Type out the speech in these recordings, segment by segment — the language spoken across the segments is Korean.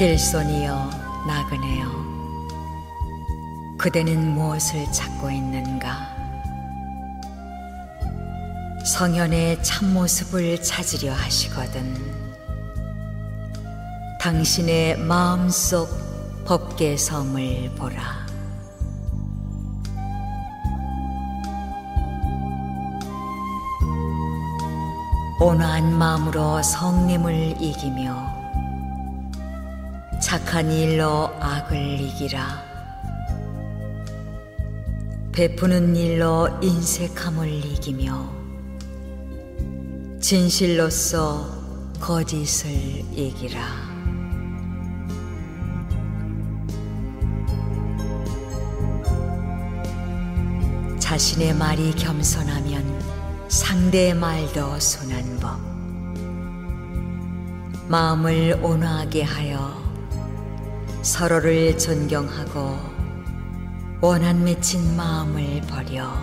길손이여 나그네여, 그대는 무엇을 찾고 있는가? 성현의 참모습을 찾으려 하시거든 당신의 마음속 법계성을 보라. 온화한 마음으로 성냄을 이기며 착한 일로 악을 이기라. 베푸는 일로 인색함을 이기며 진실로서 거짓을 이기라. 자신의 말이 겸손하면 상대의 말도 순한 법. 마음을 온화하게 하여 서로를 존경하고 원한 맺힌 마음을 버려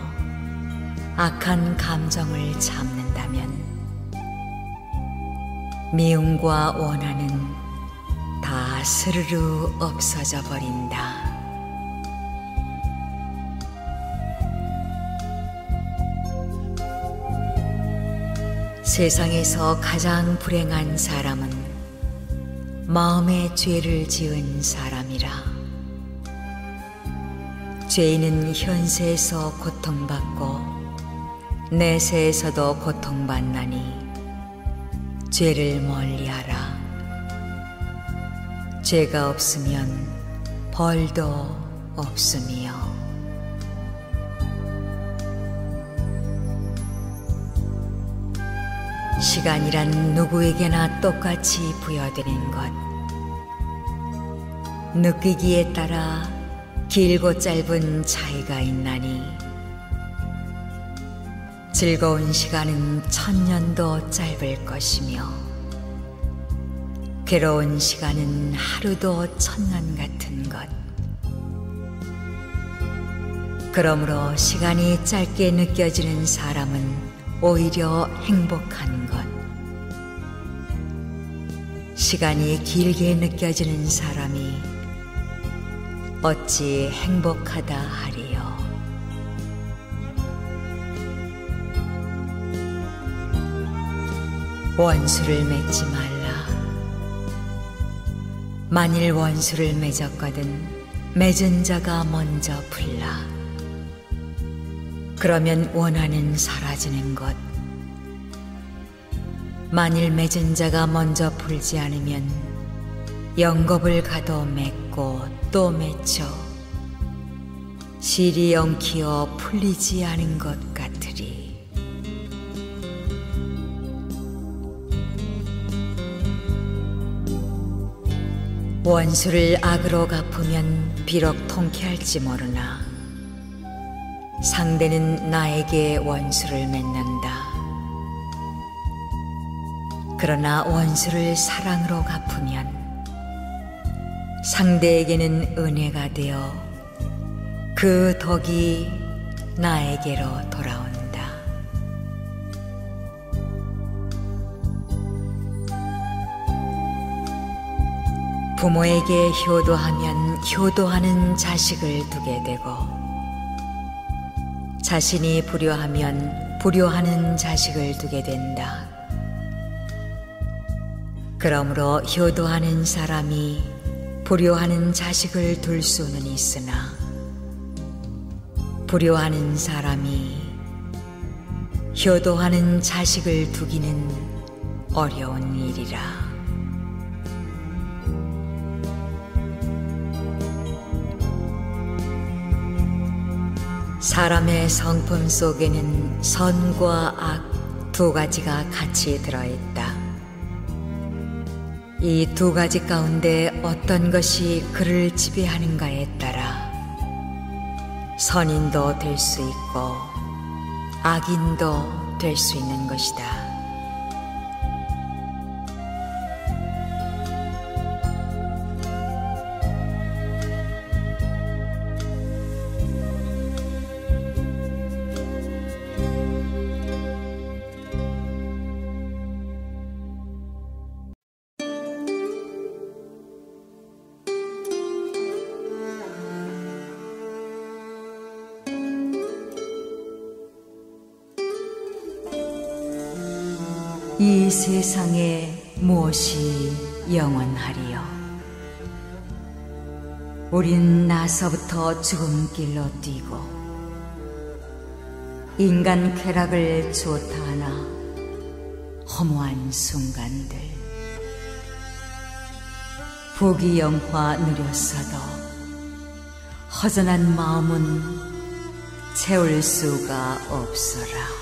악한 감정을 참는다면 미움과 원한은 다 스르르 없어져 버린다. 세상에서 가장 불행한 사람은 마음에 죄를 지은 사람이라. 죄인은 현세에서 고통받고 내세에서도 고통받나니 죄를 멀리하라. 죄가 없으면 벌도 없음이요. 시간이란 누구에게나 똑같이 부여되는 것. 느끼기에 따라 길고 짧은 차이가 있나니 즐거운 시간은 1000년도 짧을 것이며 괴로운 시간은 하루도 1000년 같은 것. 그러므로 시간이 짧게 느껴지는 사람은 오히려 행복한 것. 시간이 길게 느껴지는 사람이 어찌 행복하다 하리요. 원수를 맺지 말라. 만일 원수를 맺었거든 맺은 자가 먼저 풀라. 그러면 원한은 사라지는 것. 만일 맺은 자가 먼저 풀지 않으면 영겁을 가도 맺고 또 맺혀 실이 엉키어 풀리지 않은 것 같으리. 원수를 악으로 갚으면 비록 통쾌할지 모르나 상대는 나에게 원수를 맺는다. 그러나 원수를 사랑으로 갚으면 상대에게는 은혜가 되어 그 덕이 나에게로 돌아온다. 부모에게 효도하면 효도하는 자식을 두게 되고 자신이 불효하면 불효하는 자식을 두게 된다. 그러므로 효도하는 사람이 불효하는 자식을 둘 수는 있으나 불효하는 사람이 효도하는 자식을 두기는 어려운 일이라. 사람의 성품 속에는 선과 악 두 가지가 같이 들어있다. 이 두 가지 가운데 어떤 것이 그를 지배하는가에 따라 선인도 될 수 있고 악인도 될 수 있는 것이다. 이 세상에 무엇이 영원하리요? 우린 나서부터 죽음길로 뛰고 인간 쾌락을 좋다 하나 허무한 순간들, 부귀영화 누렸어도 허전한 마음은 채울 수가 없어라.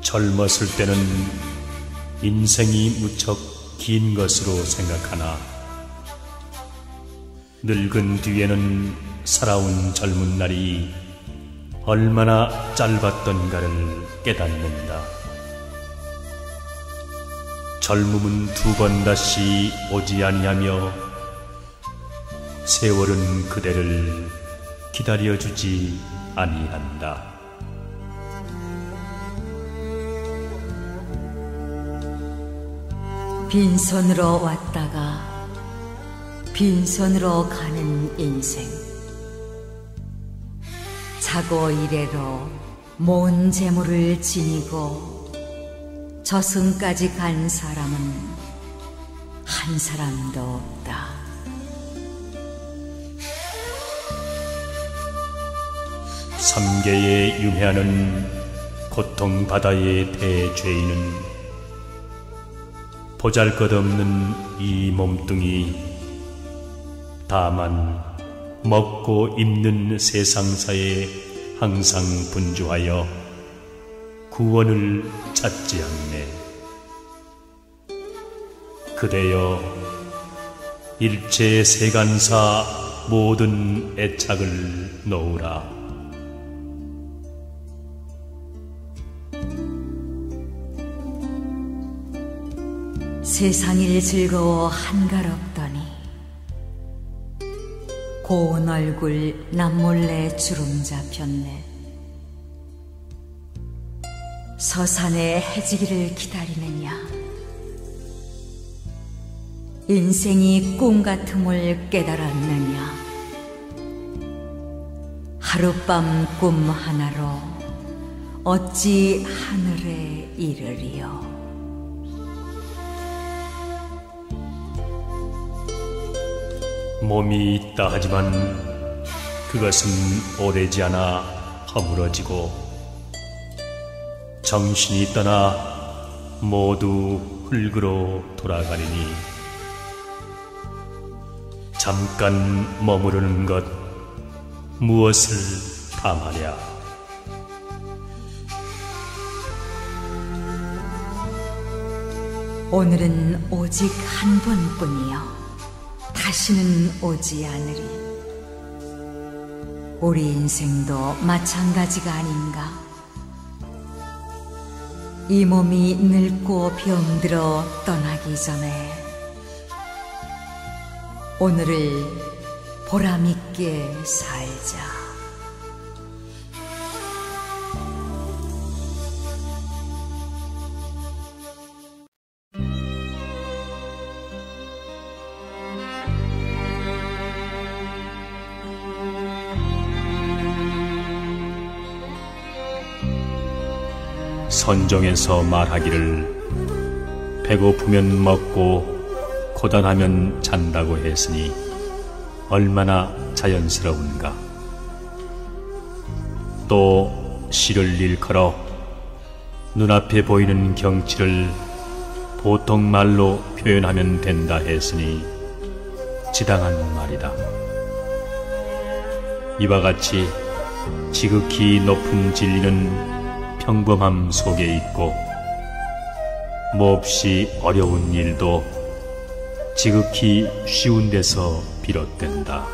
젊었을 때는 인생이 무척 긴 것으로 생각하나 늙은 뒤에는 살아온 젊은 날이 얼마나 짧았던가를 깨닫는다. 젊음은 두 번 다시 오지 아니하며 세월은 그대를 기다려주지 아니한다. 빈손으로 왔다가 빈손으로 가는 인생, 자고 이래로 모은 재물을 지니고 저승까지 간 사람은 한 사람도 없다. 삼계에 유해하는 고통바다의 대죄인은 보잘것없는 이 몸뚱이, 다만 먹고 입는 세상사에 항상 분주하여 구원을 찾지 않네. 그대여, 일체 세간사 모든 애착을 놓으라. 세상일 즐거워 한가롭더니 고운 얼굴 남몰래 주름 잡혔네. 서산에 해지기를 기다리느냐, 인생이 꿈 같음을 깨달았느냐. 하룻밤 꿈 하나로 어찌 하늘에 이르리요. 몸이 있다 하지만 그것은 오래지 않아 허물어지고, 정신이 떠나 모두 흙으로 돌아가리니 잠깐 머무르는 것 무엇을 탐하랴. 오늘은 오직 한 번뿐이요, 다시는 오지 않으리. 우리 인생도 마찬가지가 아닌가. 이 몸이 늙고 병들어 떠나기 전에 오늘을 보람있게 살자. 선종에서 말하기를 배고프면 먹고 고단하면 잔다고 했으니 얼마나 자연스러운가. 또 시를 일컬어 눈앞에 보이는 경치를 보통 말로 표현하면 된다 했으니 지당한 말이다. 이와 같이 지극히 높은 진리는 평범함 속에 있고, 몹시 어려운 일도 지극히 쉬운 데서 비롯된다.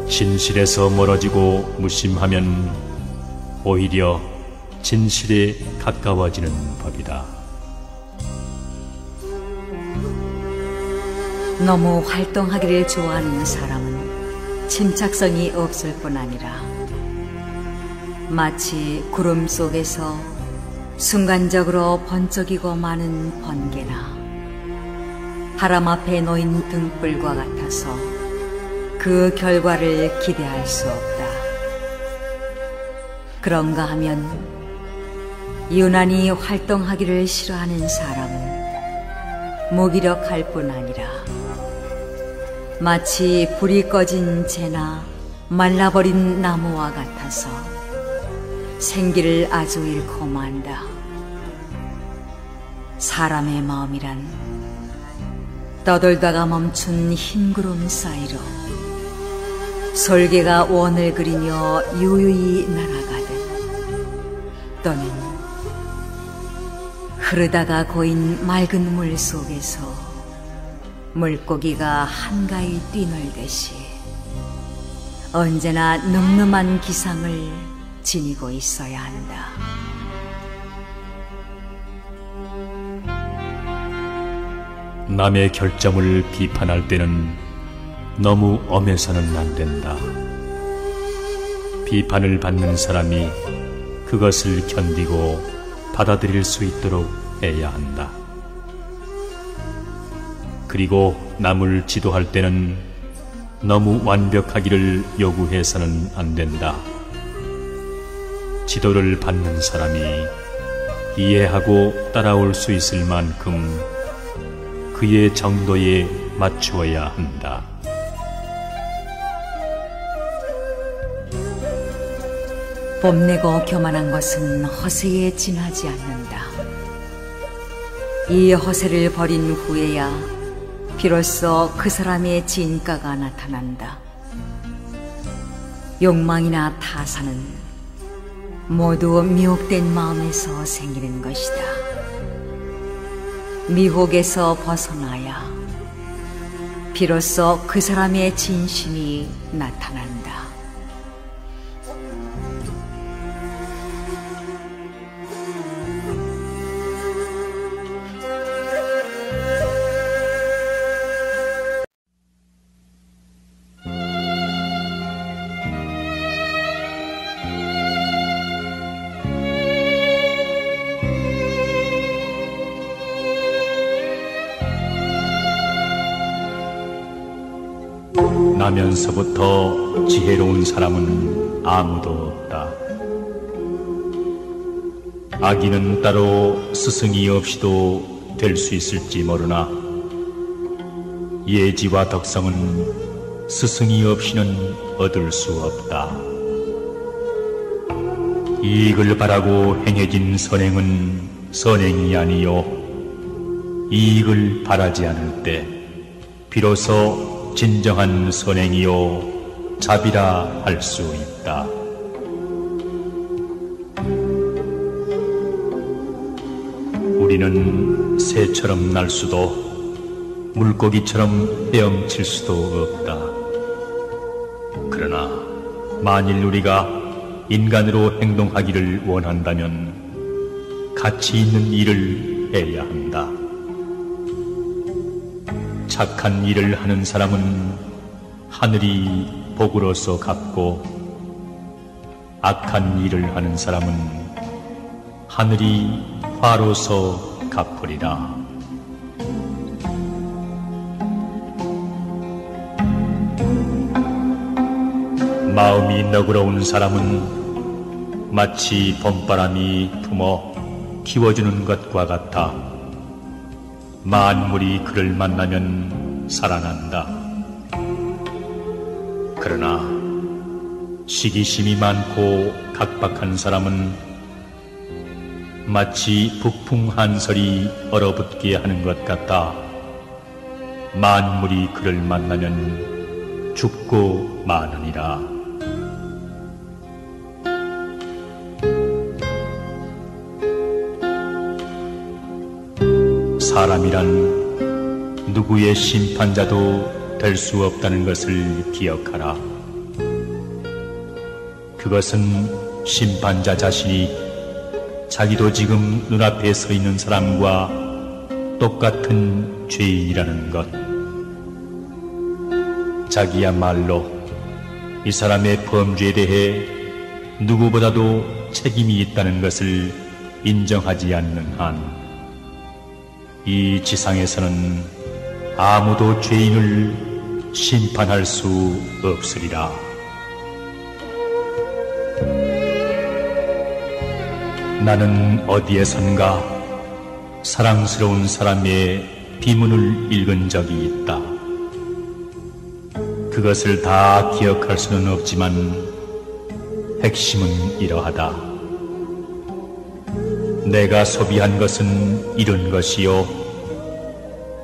진실에서 멀어지고 무심하면 오히려 진실에 가까워지는 법이다. 너무 활동하기를 좋아하는 사람은 침착성이 없을 뿐 아니라 마치 구름 속에서 순간적으로 번쩍이고 마는 번개나 바람 앞에 놓인 등불과 같아서 그 결과를 기대할 수 없다. 그런가 하면 유난히 활동하기를 싫어하는 사람은 무기력할 뿐 아니라 마치 불이 꺼진 재나 말라버린 나무와 같아서 생기를 아주 잃고 만다. 사람의 마음이란 떠돌다가 멈춘 흰 구름 사이로 솔개가 원을 그리며 유유히 날아가듯 또는 흐르다가 고인 맑은 물 속에서 물고기가 한가히 뛰놀듯이 언제나 늠름한 기상을 지니고 있어야 한다. 남의 결점을 비판할 때는 너무 엄해서는 안 된다. 비판을 받는 사람이 그것을 견디고 받아들일 수 있도록 해야 한다. 그리고 남을 지도할 때는 너무 완벽하기를 요구해서는 안 된다. 지도를 받는 사람이 이해하고 따라올 수 있을 만큼 그의 정도에 맞추어야 한다. 뽐내고 교만한 것은 허세에 지나지 않는다. 이 허세를 버린 후에야 비로소 그 사람의 진가가 나타난다. 욕망이나 타산은 모두 미혹된 마음에서 생기는 것이다. 미혹에서 벗어나야 비로소 그 사람의 진심이 나타난다. 나면서부터 지혜로운 사람은 아무도 없다. 아기는 따로 스승이 없이도 될 수 있을지 모르나 예지와 덕성은 스승이 없이는 얻을 수 없다. 이익을 바라고 행해진 선행은 선행이 아니요 이익을 바라지 않을 때 비로소 진정한 선행이요 자비라 할 수 있다. 우리는 새처럼 날 수도 물고기처럼 헤엄칠 수도 없다. 그러나 만일 우리가 인간으로 행동하기를 원한다면 가치 있는 일을 해야 한다. 착한 일을 하는 사람은 하늘이 복으로서 갚고 악한 일을 하는 사람은 하늘이 화로서 갚으리라. 마음이 너그러운 사람은 마치 봄바람이 품어 키워주는 것과 같아 만물이 그를 만나면 살아난다. 그러나 시기심이 많고 각박한 사람은 마치 북풍 한설이 얼어붙게 하는 것 같아 만물이 그를 만나면 죽고 마느니라. 사람이란 누구의 심판자도 될 수 없다는 것을 기억하라. 그것은 심판자 자신이 자기도 지금 눈앞에 서 있는 사람과 똑같은 죄인이라는 것. 자기야말로 이 사람의 범죄에 대해 누구보다도 책임이 있다는 것을 인정하지 않는 한 이 지상에서는 아무도 죄인을 심판할 수 없으리라. 나는 어디에선가 사랑스러운 사람의 비문을 읽은 적이 있다. 그것을 다 기억할 수는 없지만 핵심은 이러하다. 내가 소비한 것은 이룬 것이요,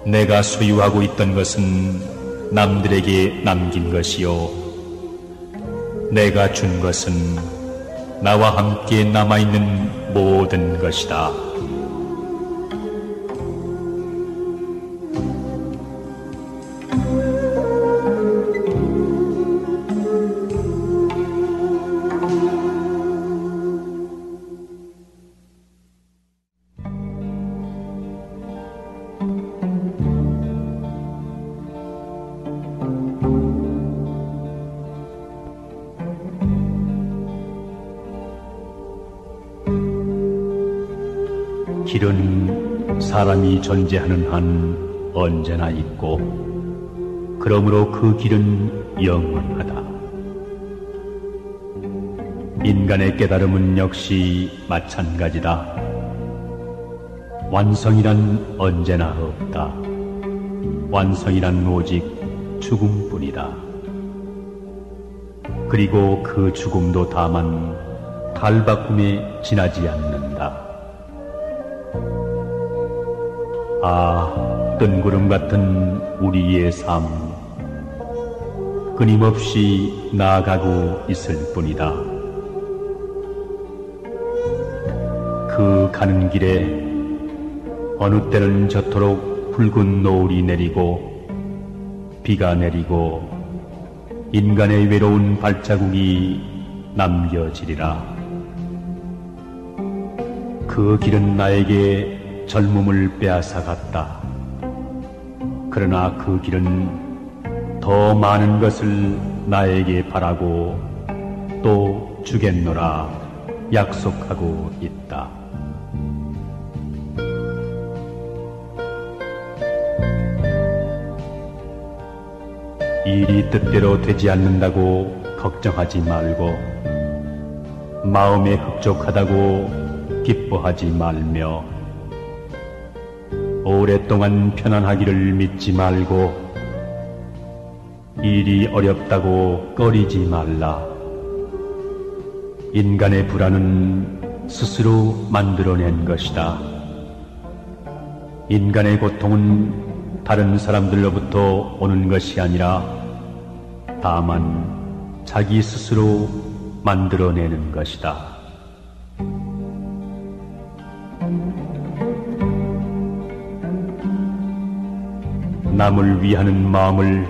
내가 소유하고 있던 것은 남들에게 남긴 것이요, 내가 준 것은 나와 함께 남아있는 모든 것이다. 길은 사람이 존재하는 한 언제나 있고, 그러므로 그 길은 영원하다. 인간의 깨달음은 역시 마찬가지다. 완성이란 언제나 없다. 완성이란 오직 죽음뿐이다. 그리고 그 죽음도 다만 탈바꿈에 지나지 않는다. 아, 뜬구름 같은 우리의 삶, 끊임없이 나아가고 있을 뿐이다. 그 가는 길에 어느 때는 저토록 붉은 노을이 내리고 비가 내리고 인간의 외로운 발자국이 남겨지리라. 그 길은 나에게 젊음을 빼앗아갔다. 그러나 그 길은 더 많은 것을 나에게 바라고 또 주겠노라 약속하고 있다. 일이 뜻대로 되지 않는다고 걱정하지 말고, 마음에 흡족하다고 기뻐하지 말며, 오랫동안 편안하기를 믿지 말고, 일이 어렵다고 꺼리지 말라. 인간의 불안은 스스로 만들어낸 것이다. 인간의 고통은 다른 사람들로부터 오는 것이 아니라 다만 자기 스스로 만들어내는 것이다. 남을 위하는 마음을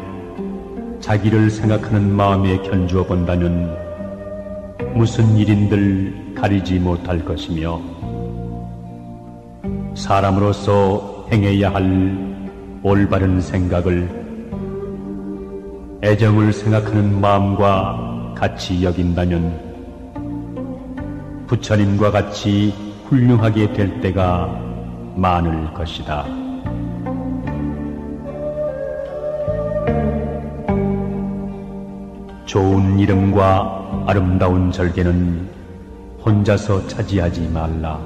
자기를 생각하는 마음에 견주어 본다면 무슨 일인들 가리지 못할 것이며, 사람으로서 행해야 할 올바른 생각을 애정을 생각하는 마음과 같이 여긴다면 부처님과 같이 훌륭하게 될 때가 많을 것이다. 좋은 이름과 아름다운 절개는 혼자서 차지하지 말라.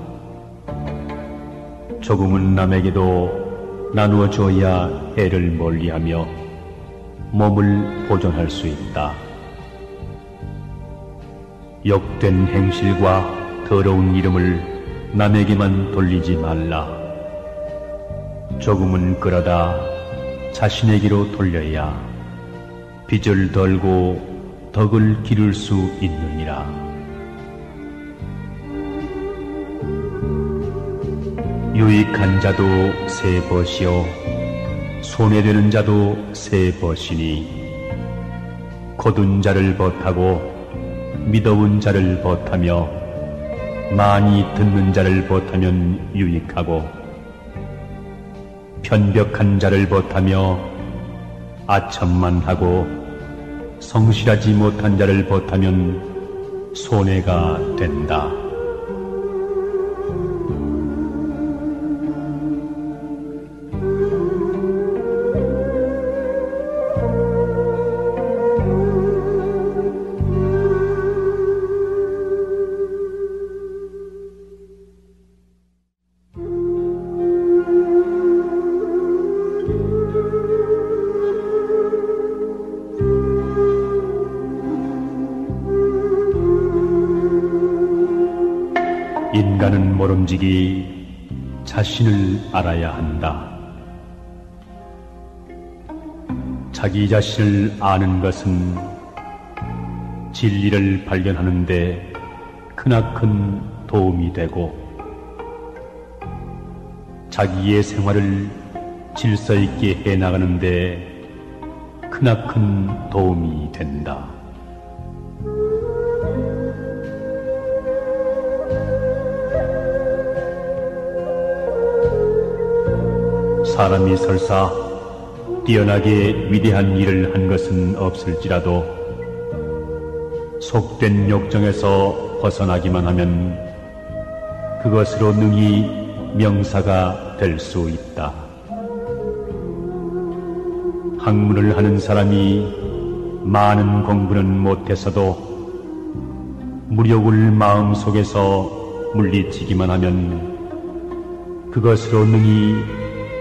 조금은 남에게도 나누어 줘야 해를 멀리하며 몸을 보존할 수 있다. 욕된 행실과 더러운 이름을 남에게만 돌리지 말라. 조금은 끌어다 자신에게로 돌려야 빚을 덜고 덕을 기를 수 있느니라. 유익한 자도 세 벗이요 손해되는 자도 세 벗이니, 거둔 자를 벗하고 미더운 자를 벗하며 많이 듣는 자를 벗하면 유익하고, 편벽한 자를 벗하며 아첨만 하고 성실하지 못한 자를 벗하면 손해가 된다. 모름지기 자신을 알아야 한다. 자기 자신을 아는 것은 진리를 발견하는 데 크나큰 도움이 되고 자기의 생활을 질서 있게 해나가는 데 크나큰 도움이 된다. 사람이 설사 뛰어나게 위대한 일을 한 것은 없을지라도 속된 욕정에서 벗어나기만 하면 그것으로 능히 명사가 될 수 있다. 학문을 하는 사람이 많은 공부는 못해서도 무력을 마음속에서 물리치기만 하면 그것으로 능히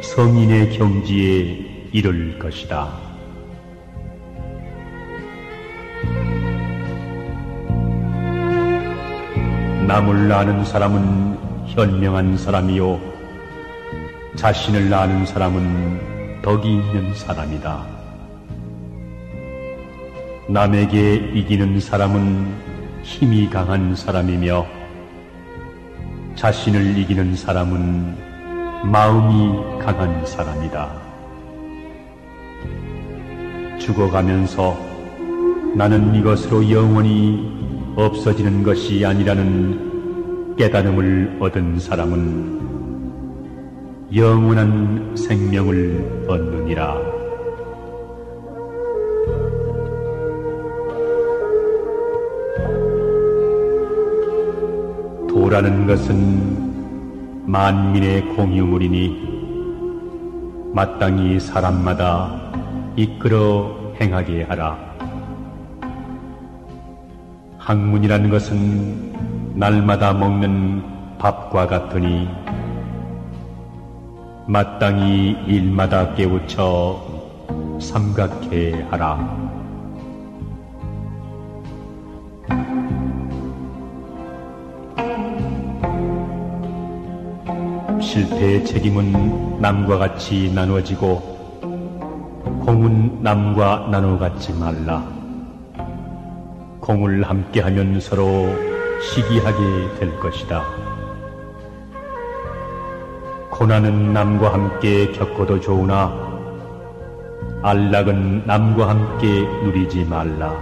성인의 경지에 이를 것이다. 남을 아는 사람은 현명한 사람이요 자신을 아는 사람은 덕이 있는 사람이다. 남에게 이기는 사람은 힘이 강한 사람이며 자신을 이기는 사람은 마음이 강한 사람이다. 죽어가면서 나는 이것으로 영원히 없어지는 것이 아니라는 깨달음을 얻은 사람은 영원한 생명을 얻느니라. 도라는 것은 만민의 공유물이니 마땅히 사람마다 이끌어 행하게 하라. 학문이라는 것은 날마다 먹는 밥과 같으니 마땅히 일마다 깨우쳐 삼각해 하라. 실패의 책임은 남과 같이 나누어지고 공은 남과 나눠 갖지 말라. 공을 함께하면 서로 시기하게 될 것이다. 고난은 남과 함께 겪어도 좋으나 안락은 남과 함께 누리지 말라.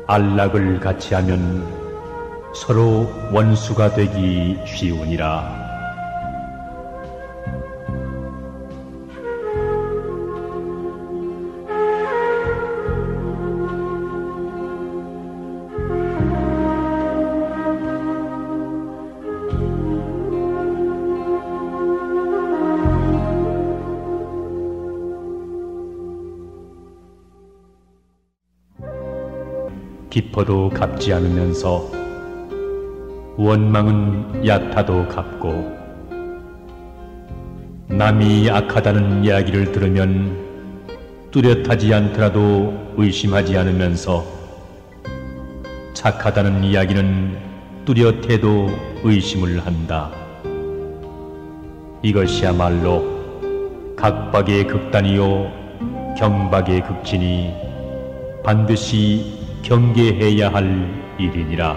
안락을 같이 하면 서로 원수가 되기 쉬우니라. 깊어도 갚지 않으면서 원망은 얕아도 갚고 남이 악하다는 이야기를 들으면 뚜렷하지 않더라도 의심하지 않으면서 착하다는 이야기는 뚜렷해도 의심을 한다. 이것이야말로 각박의 극단이요 경박의 극진이 반드시 경계해야 할 일이니라.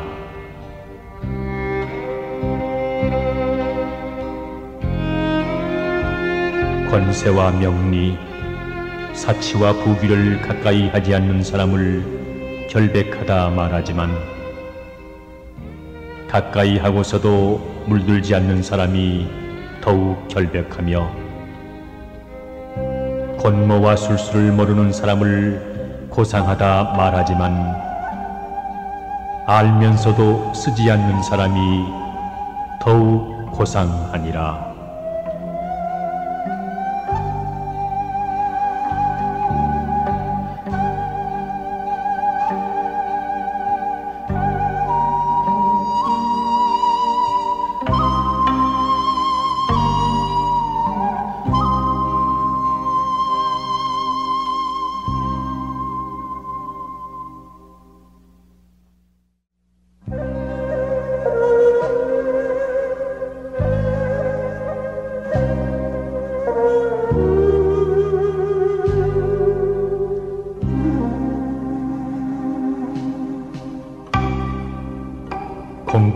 권세와 명리, 사치와 부귀를 가까이 하지 않는 사람을 결백하다 말하지만 가까이 하고서도 물들지 않는 사람이 더욱 결백하며 권모와 술수를 모르는 사람을 고상하다 말하지만 알면서도 쓰지 않는 사람이 더욱 고상하니라.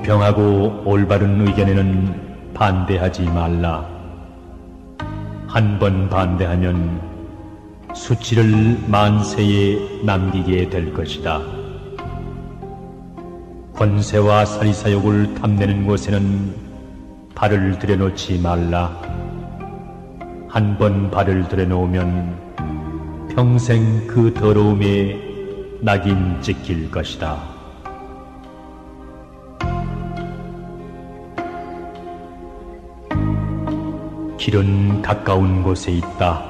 공평하고 올바른 의견에는 반대하지 말라. 한 번 반대하면 수치를 만세에 남기게 될 것이다. 권세와 사리사욕을 탐내는 곳에는 발을 들여놓지 말라. 한 번 발을 들여놓으면 평생 그 더러움에 낙인 찍힐 것이다. 길은 가까운 곳에 있다.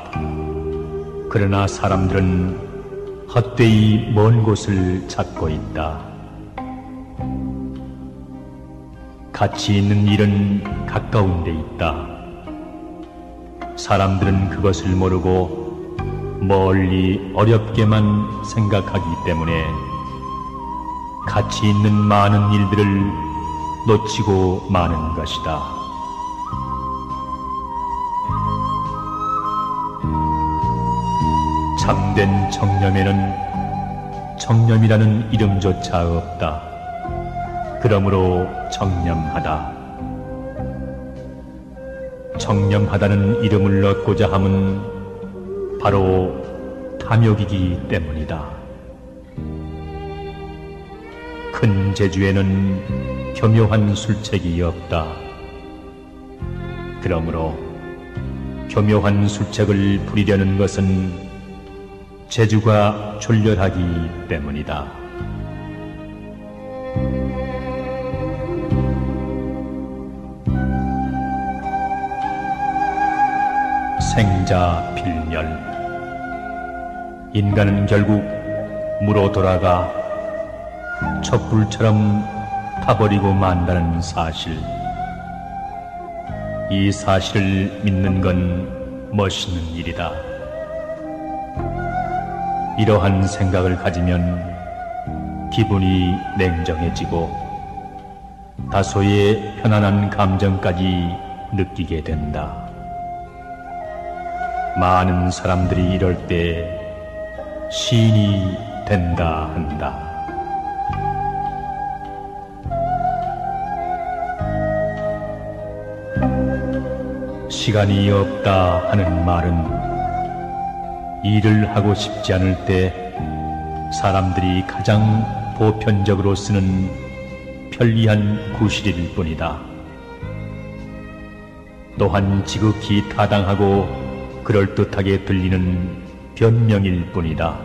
그러나 사람들은 헛되이 먼 곳을 찾고 있다. 가치 있는 일은 가까운 데 있다. 사람들은 그것을 모르고 멀리 어렵게만 생각하기 때문에 가치 있는 많은 일들을 놓치고 마는 것이다. 참된 정념에는 정념이라는 이름조차 없다. 그러므로 정념하다. 정념하다는 이름을 얻고자 함은 바로 탐욕이기 때문이다. 큰 재주에는 교묘한 술책이 없다. 그러므로 교묘한 술책을 부리려는 것은 재주가 졸렬하기 때문이다. 생자 필멸. 인간은 결국 무로 돌아가 촛불처럼 타버리고 만다는 사실. 이 사실을 믿는 건 멋있는 일이다. 이러한 생각을 가지면 기분이 냉정해지고 다소의 편안한 감정까지 느끼게 된다. 많은 사람들이 이럴 때 시인이 된다 한다. 시간이 없다 하는 말은 일을 하고 싶지 않을 때 사람들이 가장 보편적으로 쓰는 편리한 구실일 뿐이다. 또한 지극히 타당하고 그럴듯하게 들리는 변명일 뿐이다.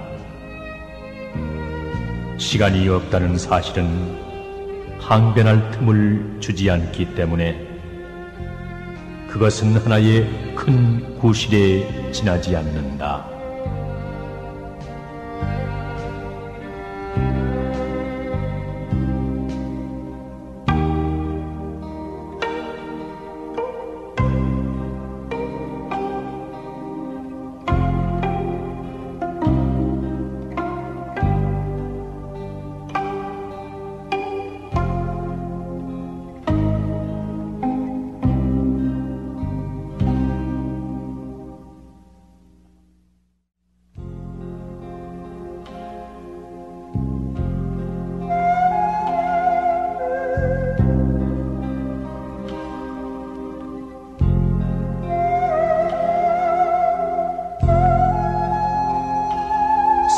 시간이 없다는 사실은 항변할 틈을 주지 않기 때문에 그것은 하나의 큰 구실에 지나지 않는다.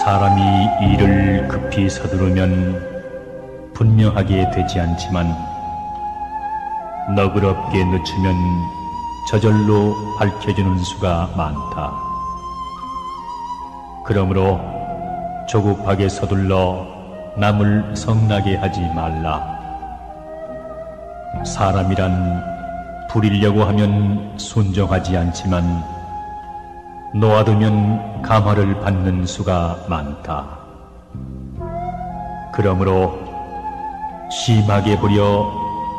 사람이 일을 급히 서두르면 분명하게 되지 않지만 너그럽게 늦추면 저절로 밝혀지는 수가 많다. 그러므로 조급하게 서둘러 남을 성나게 하지 말라. 사람이란 부리려고 하면 순종하지 않지만 놓아두면 감화를 받는 수가 많다. 그러므로 심하게 부려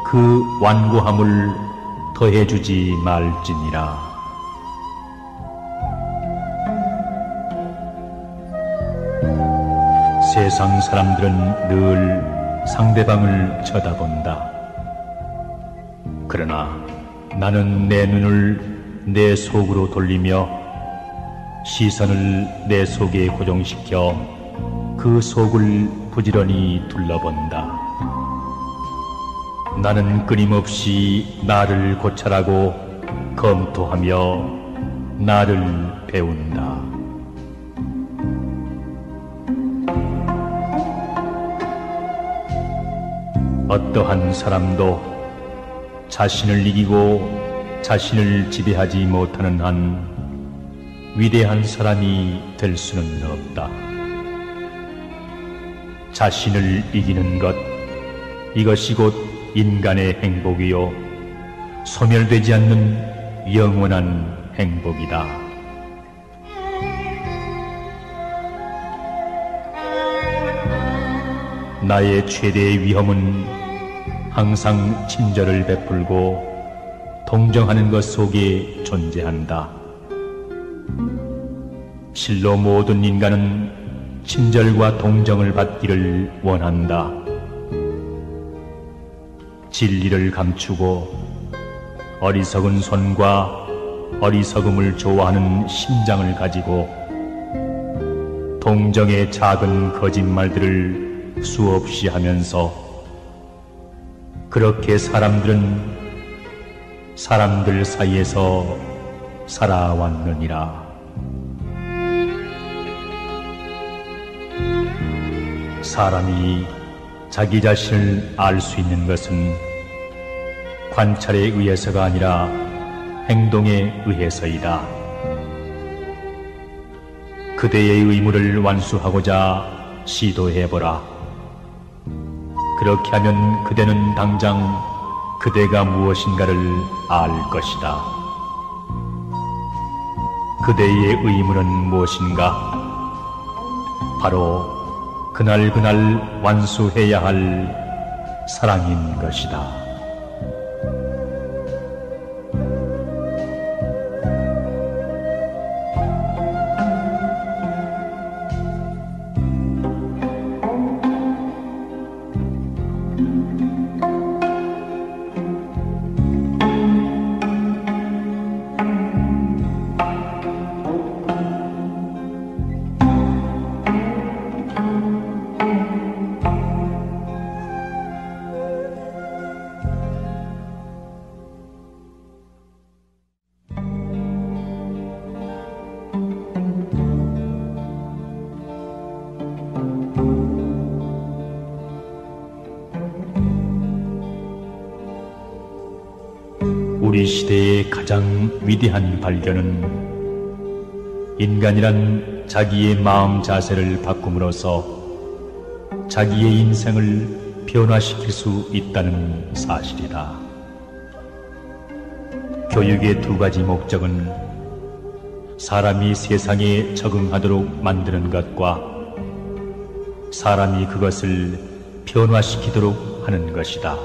그 완고함을 더해주지 말지니라. 세상 사람들은 늘 상대방을 쳐다본다. 그러나 나는 내 눈을 내 속으로 돌리며 시선을 내 속에 고정시켜 그 속을 부지런히 둘러본다. 나는 끊임없이 나를 고찰하고 검토하며 나를 배운다. 어떠한 사람도 자신을 이기고 자신을 지배하지 못하는 한 위대한 사람이 될 수는 없다. 자신을 이기는 것, 이것이 곧 인간의 행복이요 소멸되지 않는 영원한 행복이다. 나의 최대의 위험은 항상 친절을 베풀고 동정하는 것 속에 존재한다. 실로 모든 인간은 친절과 동정을 받기를 원한다. 진리를 감추고 어리석은 손과 어리석음을 좋아하는 심장을 가지고 동정의 작은 거짓말들을 수없이 하면서 그렇게 사람들은 사람들 사이에서 살아왔느니라. 사람이 자기 자신을 알 수 있는 것은 관찰에 의해서가 아니라 행동에 의해서이다. 그대의 의무를 완수하고자 시도해보라. 그렇게 하면 그대는 당장 그대가 무엇인가를 알 것이다. 그대의 의무는 무엇인가? 바로 그날 완수해야 할 사랑인 것이다. 우리 시대의 가장 위대한 발견은 인간이란 자기의 마음 자세를 바꿈으로써 자기의 인생을 변화시킬 수 있다는 사실이다. 교육의 두 가지 목적은 사람이 세상에 적응하도록 만드는 것과 사람이 그것을 변화시키도록 하는 것이다.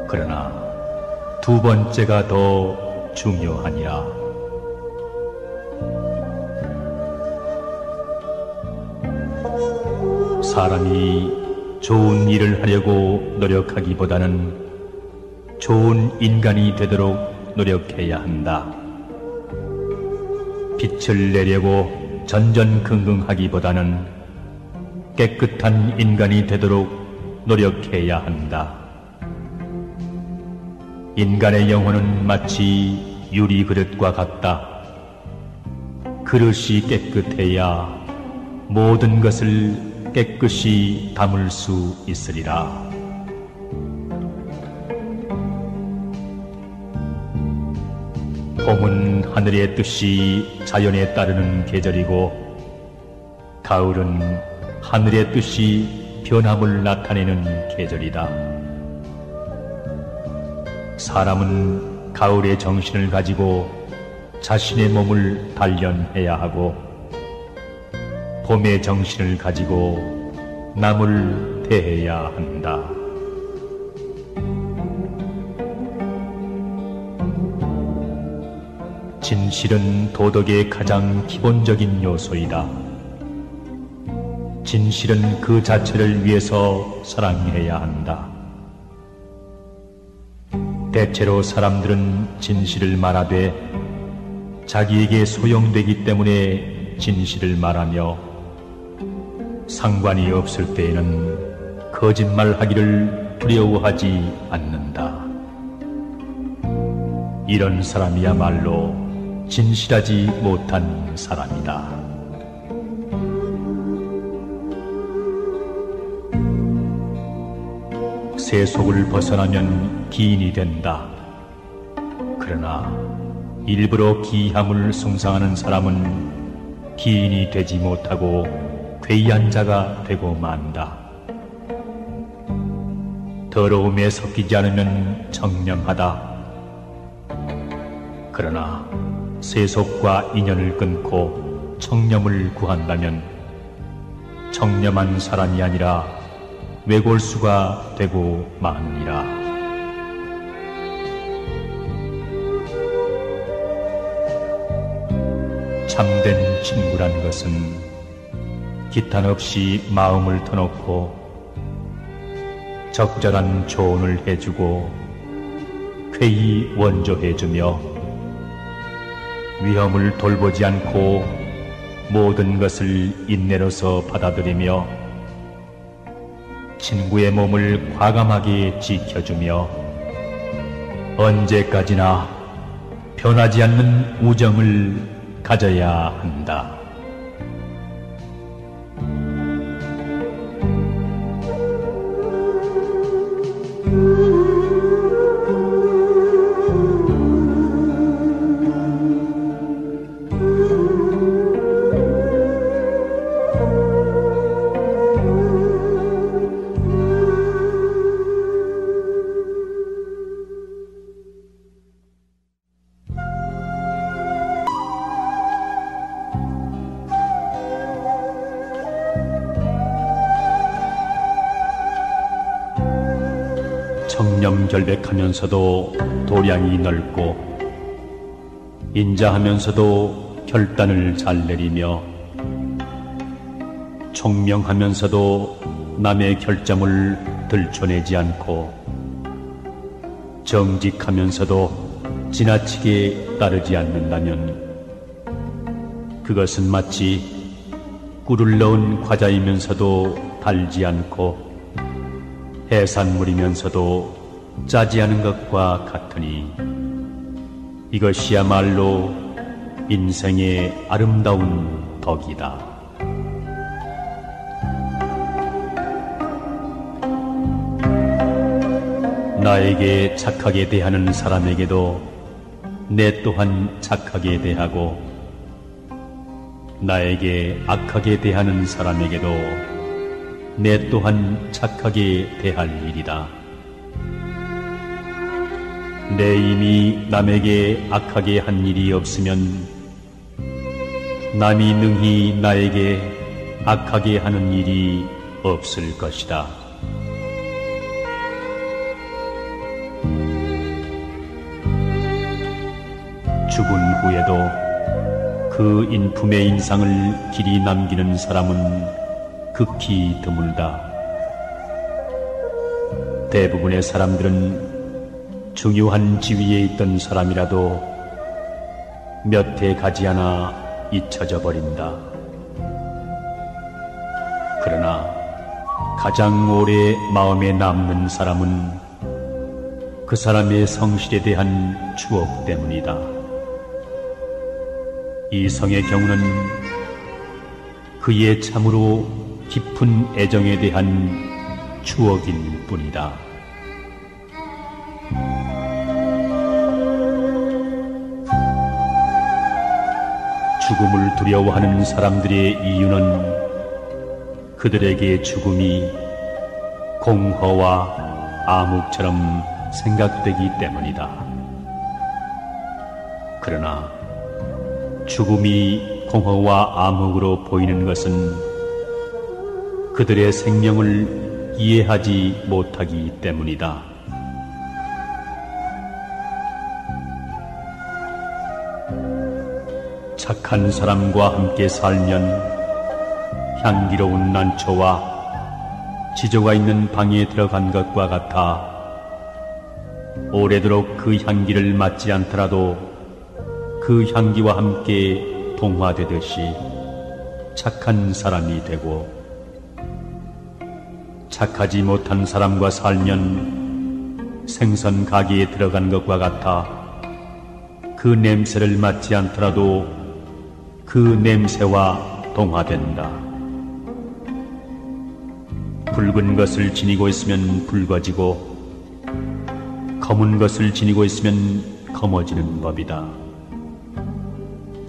그러나 두 번째가 더 중요하니라. 사람이 좋은 일을 하려고 노력하기보다는 좋은 인간이 되도록 노력해야 한다. 빛을 내려고 전전긍긍하기보다는 깨끗한 인간이 되도록 노력해야 한다. 인간의 영혼은 마치 유리 그릇과 같다. 그릇이 깨끗해야 모든 것을 깨끗이 담을 수 있으리라. 봄은 하늘의 뜻이 자연에 따르는 계절이고 가을은 하늘의 뜻이 변함을 나타내는 계절이다. 사람은 가을의 정신을 가지고 자신의 몸을 단련해야 하고 봄의 정신을 가지고 남을 대해야 한다. 진실은 도덕의 가장 기본적인 요소이다. 진실은 그 자체를 위해서 사랑해야 한다. 대체로 사람들은 진실을 말하되 자기에게 소용되기 때문에 진실을 말하며 상관이 없을 때에는 거짓말하기를 두려워하지 않는다. 이런 사람이야말로 진실하지 못한 사람이다. 세속을 벗어나면 기인이 된다. 그러나 일부러 기함을 숭상하는 사람은 기인이 되지 못하고 괴이한 자가 되고 만다. 더러움에 섞이지 않으면 청렴하다. 그러나 세속과 인연을 끊고 청렴을 구한다면 청렴한 사람이 아니라 외골수가 되고 마느니라. 참된 친구란 것은 기탄 없이 마음을 터놓고 적절한 조언을 해주고 쾌히 원조해주며 위험을 돌보지 않고 모든 것을 인내로서 받아들이며 친구의 몸을 과감하게 지켜주며 언제까지나 변하지 않는 우정을 가져야 한다. 청렴결백하면서도 도량이 넓고 인자하면서도 결단을 잘 내리며 총명하면서도 남의 결점을 들춰내지 않고 정직하면서도 지나치게 따르지 않는다면 그것은 마치 꿀을 넣은 과자이면서도 달지 않고 해산물이면서도 짜지 않은 것과 같으니 이것이야말로 인생의 아름다운 덕이다. 나에게 착하게 대하는 사람에게도 내 또한 착하게 대하고 나에게 악하게 대하는 사람에게도 내 또한 착하게 대할 일이다. 내 이미 남에게 악하게 한 일이 없으면 남이 능히 나에게 악하게 하는 일이 없을 것이다. 죽은 후에도 그 인품의 인상을 길이 남기는 사람은 극히 드물다. 대부분의 사람들은 중요한 지위에 있던 사람이라도 몇 해 가지 않아 잊혀져 버린다. 그러나 가장 오래 마음에 남는 사람은 그 사람의 성실에 대한 추억 때문이다. 이성의 경우는 그의 참으로 깊은 애정에 대한 추억일 뿐이다. 죽음을 두려워하는 사람들의 이유는 그들에게 죽음이 공허와 암흑처럼 생각되기 때문이다. 그러나 죽음이 공허와 암흑으로 보이는 것은 그들의 생명을 이해하지 못하기 때문이다. 착한 사람과 함께 살면 향기로운 난초와 지조가 있는 방에 들어간 것과 같아 오래도록 그 향기를 맡지 않더라도 그 향기와 함께 동화되듯이 착한 사람이 되고 착하지 못한 사람과 살면 생선 가게에 들어간 것과 같아 그 냄새를 맡지 않더라도 그 냄새와 동화된다. 붉은 것을 지니고 있으면 붉어지고 검은 것을 지니고 있으면 검어지는 법이다.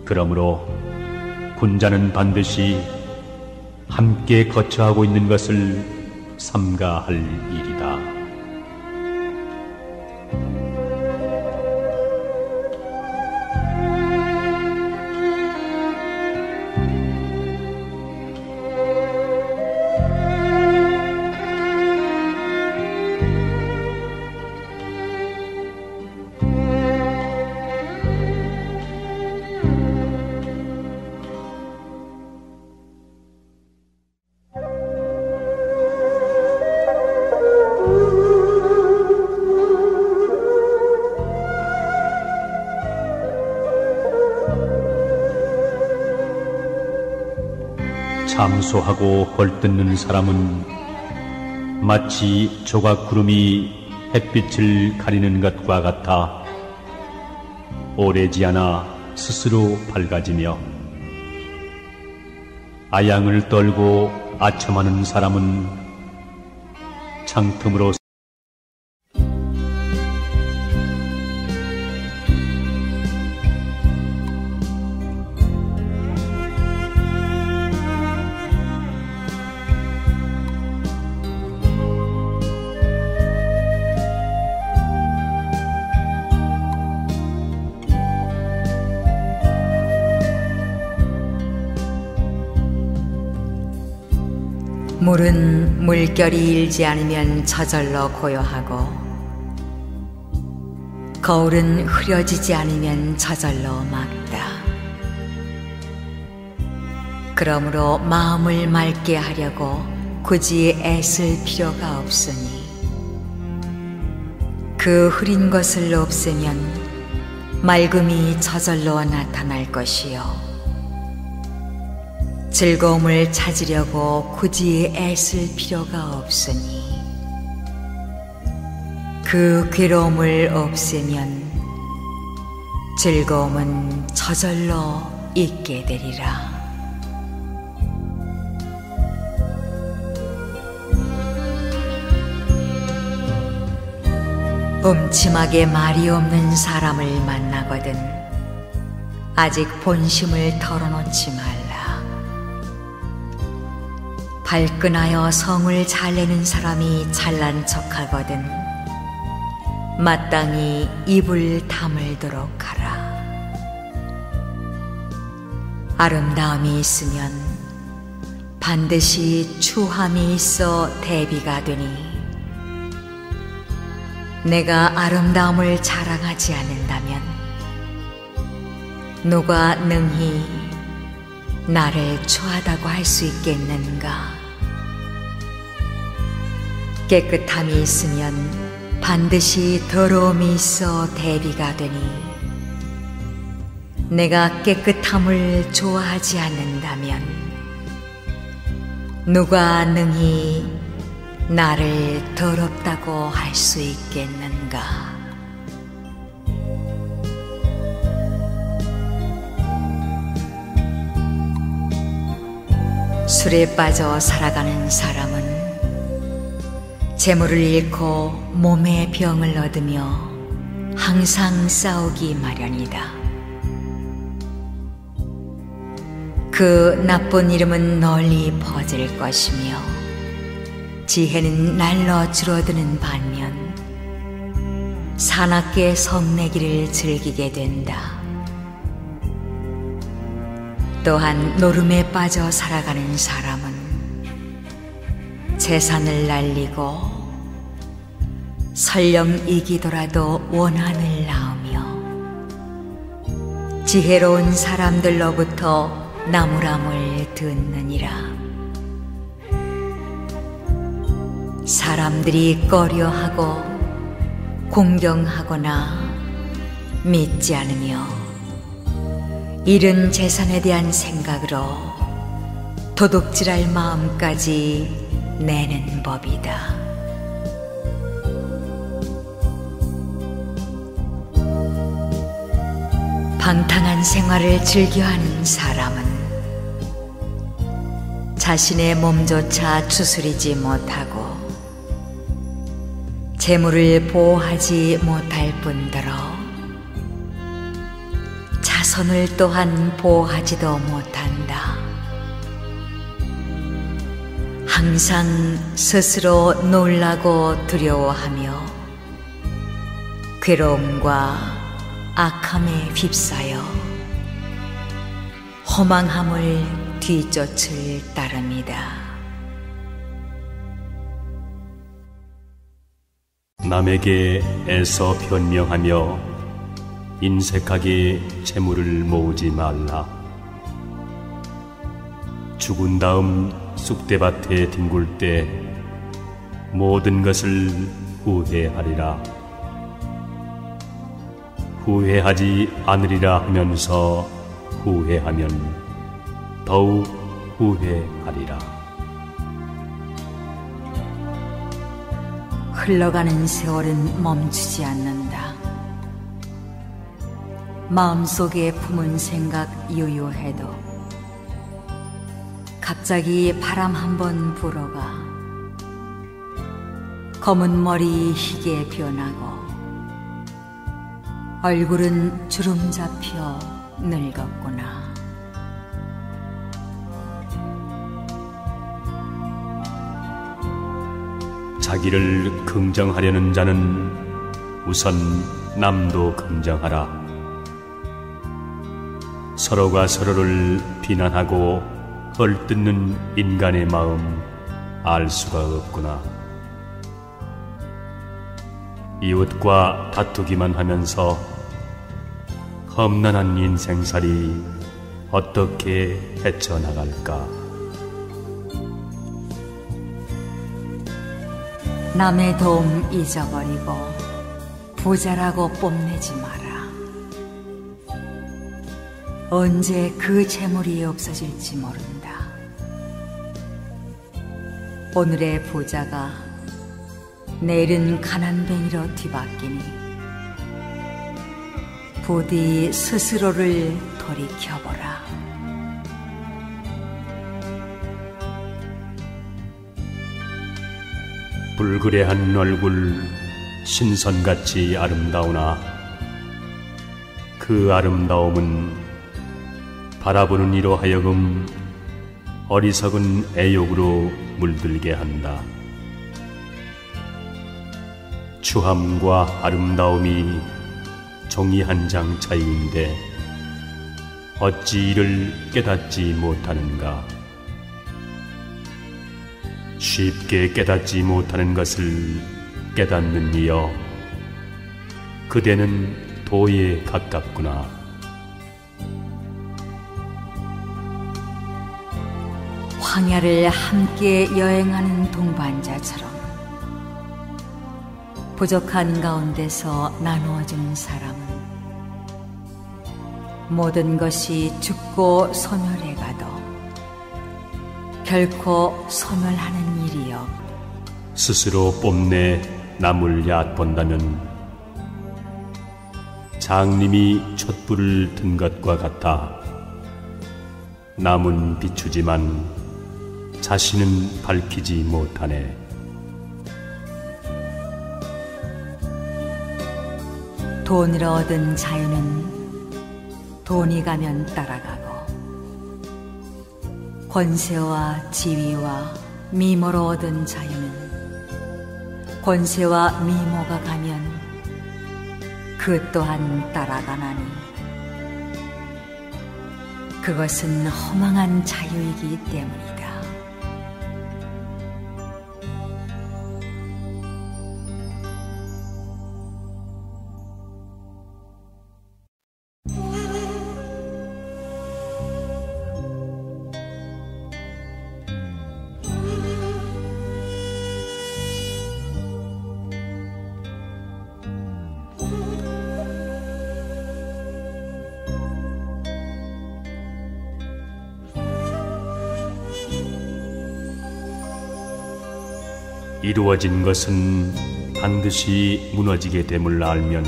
그러므로 군자는 반드시 함께 거처하고 있는 것을 삼가할 일이다. 참소하고 헐뜯는 사람은 마치 조각구름이 햇빛을 가리는 것과 같아 오래지 않아 스스로 밝아지며, 아양을 떨고 아첨하는 사람은 창틈으로 물은 물결이 일지 않으면 저절로 고요하고 거울은 흐려지지 않으면 저절로 막다. 그러므로 마음을 맑게 하려고 굳이 애쓸 필요가 없으니 그 흐린 것을 없애면 맑음이 저절로 나타날 것이요, 즐거움을 찾으려고 굳이 애쓸 필요가 없으니 그 괴로움을 없애면 즐거움은 저절로 있게 되리라. 음침하게 말이 없는 사람을 만나거든 아직 본심을 털어놓지 말라. 발끈하여 성을 잘 내는 사람이 잘난 척하거든 마땅히 입을 다물도록 하라. 아름다움이 있으면 반드시 추함이 있어 대비가 되니 내가 아름다움을 자랑하지 않는다면 누가 능히 나를 추하다고 할 수 있겠는가? 깨끗함이 있으면 반드시 더러움이 있어 대비가 되니 내가 깨끗함을 좋아하지 않는다면 누가 능히 나를 더럽다고 할 수 있겠는가? 술에 빠져 살아가는 사람은 재물을 잃고 몸에 병을 얻으며 항상 싸우기 마련이다. 그 나쁜 이름은 널리 퍼질 것이며 지혜는 날로 줄어드는 반면 사납게 성내기를 즐기게 된다. 또한 노름에 빠져 살아가는 사람은 재산을 날리고 설령 이기더라도 원한을 낳으며 지혜로운 사람들로부터 나무람을 듣느니라. 사람들이 꺼려하고 공경하거나 믿지 않으며 잃은 재산에 대한 생각으로 도둑질할 마음까지 내는 법이다. 방탕한 생활을 즐겨하는 사람은 자신의 몸조차 추스리지 못하고 재물을 보호하지 못할 뿐더러 자손을 또한 보호하지도 못한다. 항상 스스로 놀라고 두려워하며 괴로움과 악함에 휩싸여 허망함을 뒤쫓을 따름이다. 남에게 애써 변명하며 인색하게 재물을 모으지 말라. 죽은 다음 쑥대밭에 뒹굴 때 모든 것을 후회하리라. 후회하지 않으리라 하면서 후회하면 더욱 후회하리라. 흘러가는 세월은 멈추지 않는다. 마음속에 품은 생각 유유해도 갑자기 바람 한번 불어가 검은 머리 희게 변하고 얼굴은 주름 잡혀 늙었구나. 자기를 긍정하려는 자는 우선 남도 긍정하라. 서로가 서로를 비난하고 헐뜯는 인간의 마음 알 수가 없구나. 이웃과 다투기만 하면서 험난한 인생살이 어떻게 헤쳐나갈까? 남의 도움 잊어버리고 부자라고 뽐내지 마라. 언제 그 재물이 없어질지 모른다. 오늘의 부자가 내일은 가난뱅이로 뒤바뀌니 부디 스스로를 돌이켜보라. 불그레한 얼굴 신선같이 아름다우나 그 아름다움은 바라보는 이로 하여금 어리석은 애욕으로 물들게 한다. 추함과 아름다움이 종이 한 장 차이인데 어찌 이를 깨닫지 못하는가? 쉽게 깨닫지 못하는 것을 깨닫는 이여, 그대는 도에 가깝구나. 황야를 함께 여행하는 동반자처럼 부족한 가운데서 나누어준 사람은 모든 것이 죽고 소멸해가도 결코 소멸하는 일이여. 스스로 뽐내 남을 얕본다면 장님이 촛불을 든 것과 같아 남은 비추지만 자신은 밝히지 못하네. 돈을 얻은 자유는 돈이 가면 따라가고 권세와 지위와 미모로 얻은 자유는 권세와 미모가 가면 그 또한 따라가나니 그것은 허망한 자유이기 때문이다. 이루어진 것은 반드시 무너지게 됨을 알면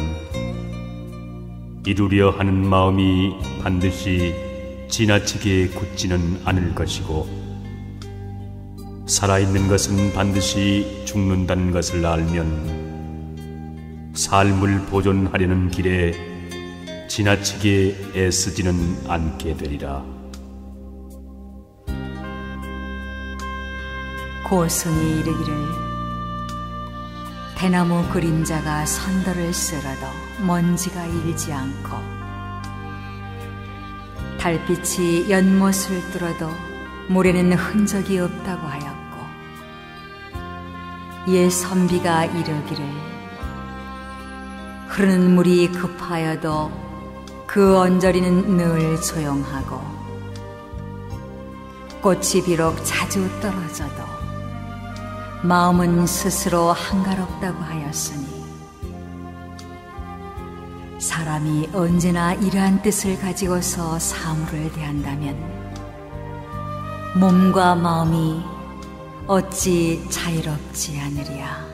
이루려 하는 마음이 반드시 지나치게 굳지는 않을 것이고, 살아있는 것은 반드시 죽는다는 것을 알면 삶을 보존하려는 길에 지나치게 애쓰지는 않게 되리라. 고승이 이르기를 대나무 그림자가 선더를 쓸어도 먼지가 일지 않고, 달빛이 연못을 뚫어도 물에는 흔적이 없다고 하였고, 옛 선비가 이르기를 흐르는 물이 급하여도 그 언저리는 늘 조용하고, 꽃이 비록 자주 떨어져도 마음은 스스로 한가롭다고 하였으니, 사람이 언제나 이러한 뜻을 가지고서 사물을 대한다면 몸과 마음이 어찌 자유롭지 않으랴.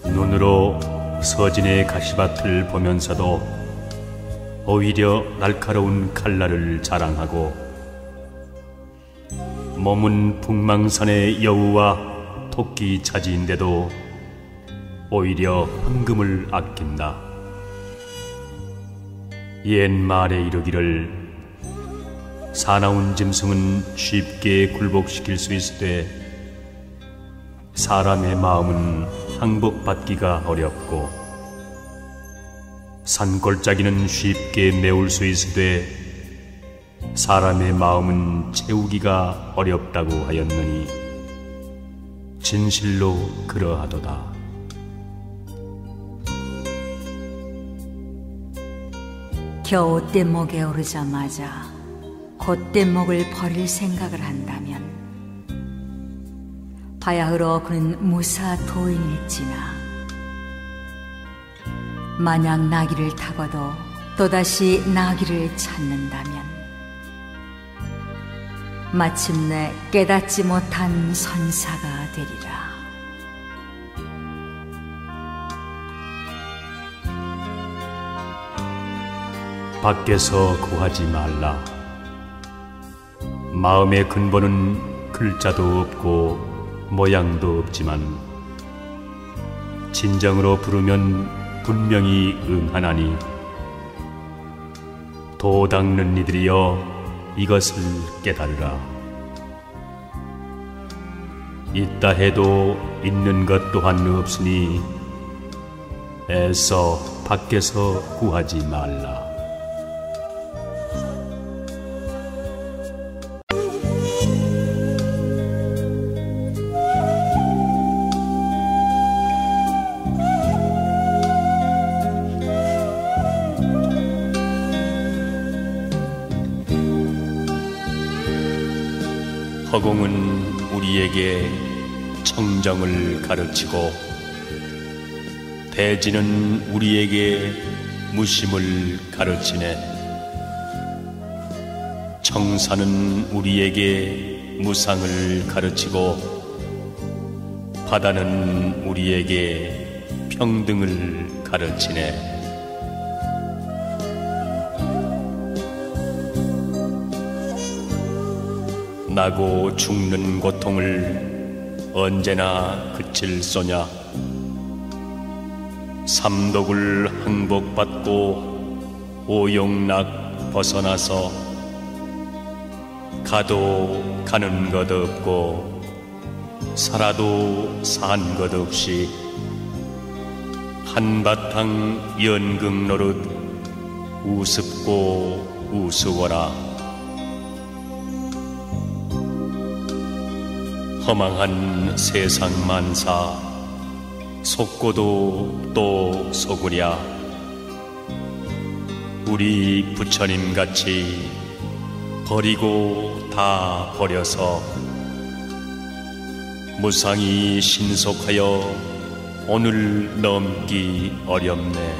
눈으로 서진의 가시밭을 보면서도 오히려 날카로운 칼날을 자랑하고, 몸은 북망산의 여우와 토끼 차지인데도 오히려 황금을 아낀다. 옛 말에 이르기를 사나운 짐승은 쉽게 굴복시킬 수 있으되 사람의 마음은 항복받기가 어렵고, 산골짜기는 쉽게 메울 수 있으되 사람의 마음은 채우기가 어렵다고 하였느니 진실로 그러하도다. 겨우 뗏목에 오르자마자 곧 뗏목을 버릴 생각을 한다면 바야흐로 그는 무사 도인일지나, 만약 나귀를 타고도 또다시 나귀를 찾는다면 마침내 깨닫지 못한 선사가 되리라. 밖에서 구하지 말라. 마음의 근본은 글자도 없고 모양도 없지만 진정으로 부르면 분명히 응하나니, 도 닦는 이들이여 이것을 깨달으라. 있다 해도 있는 것 또한 없으니 애써 밖에서 구하지 말라. 허공은 우리에게 청정을 가르치고, 대지는 우리에게 무심을 가르치네. 청산은 우리에게 무상을 가르치고, 바다는 우리에게 평등을 가르치네. 나고 죽는 고통을 언제나 그칠 소냐. 삼독을 항복받고 오용락 벗어나서 가도 가는 것 없고 살아도 산 것 없이 한바탕 연극 노릇 우습고 우스워라. 허망한 세상 만사 속고도 또 속으랴. 우리 부처님같이 버리고 다 버려서 무상히 신속하여 오늘 넘기 어렵네.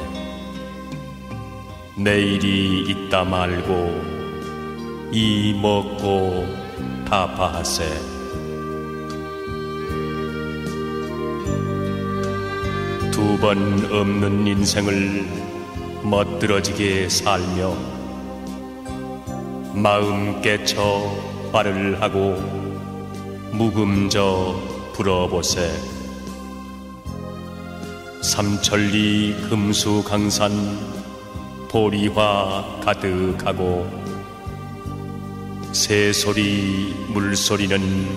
내일이 있다 말고 이 먹고 답하세. 두 번 없는 인생을 멋들어지게 살며 마음 깨쳐 발을 하고 묵음져 불어보세. 삼천리 금수강산 보리화 가득하고 새소리 물소리는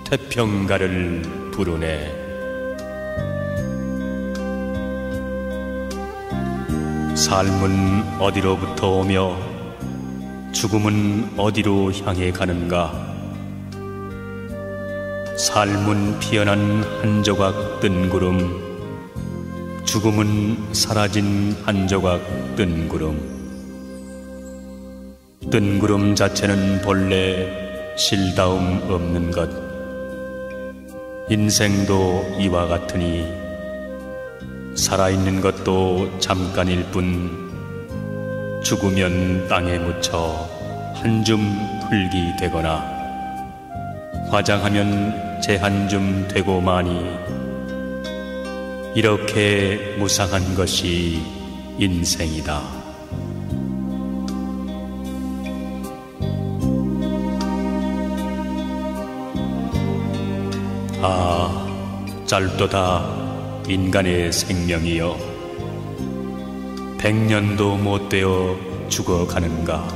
태평가를 부르네. 삶은 어디로부터 오며 죽음은 어디로 향해 가는가? 삶은 피어난 한 조각 뜬구름, 죽음은 사라진 한 조각 뜬구름. 뜬구름 자체는 본래 실다움 없는 것. 인생도 이와 같으니 살아있는 것도 잠깐일 뿐 죽으면 땅에 묻혀 한 줌 흙이 되거나 화장하면 재 한 줌 되고 마니 이렇게 무상한 것이 인생이다. 아, 짧도다 인간의 생명이여. 100년도 못 되어 죽어가는가?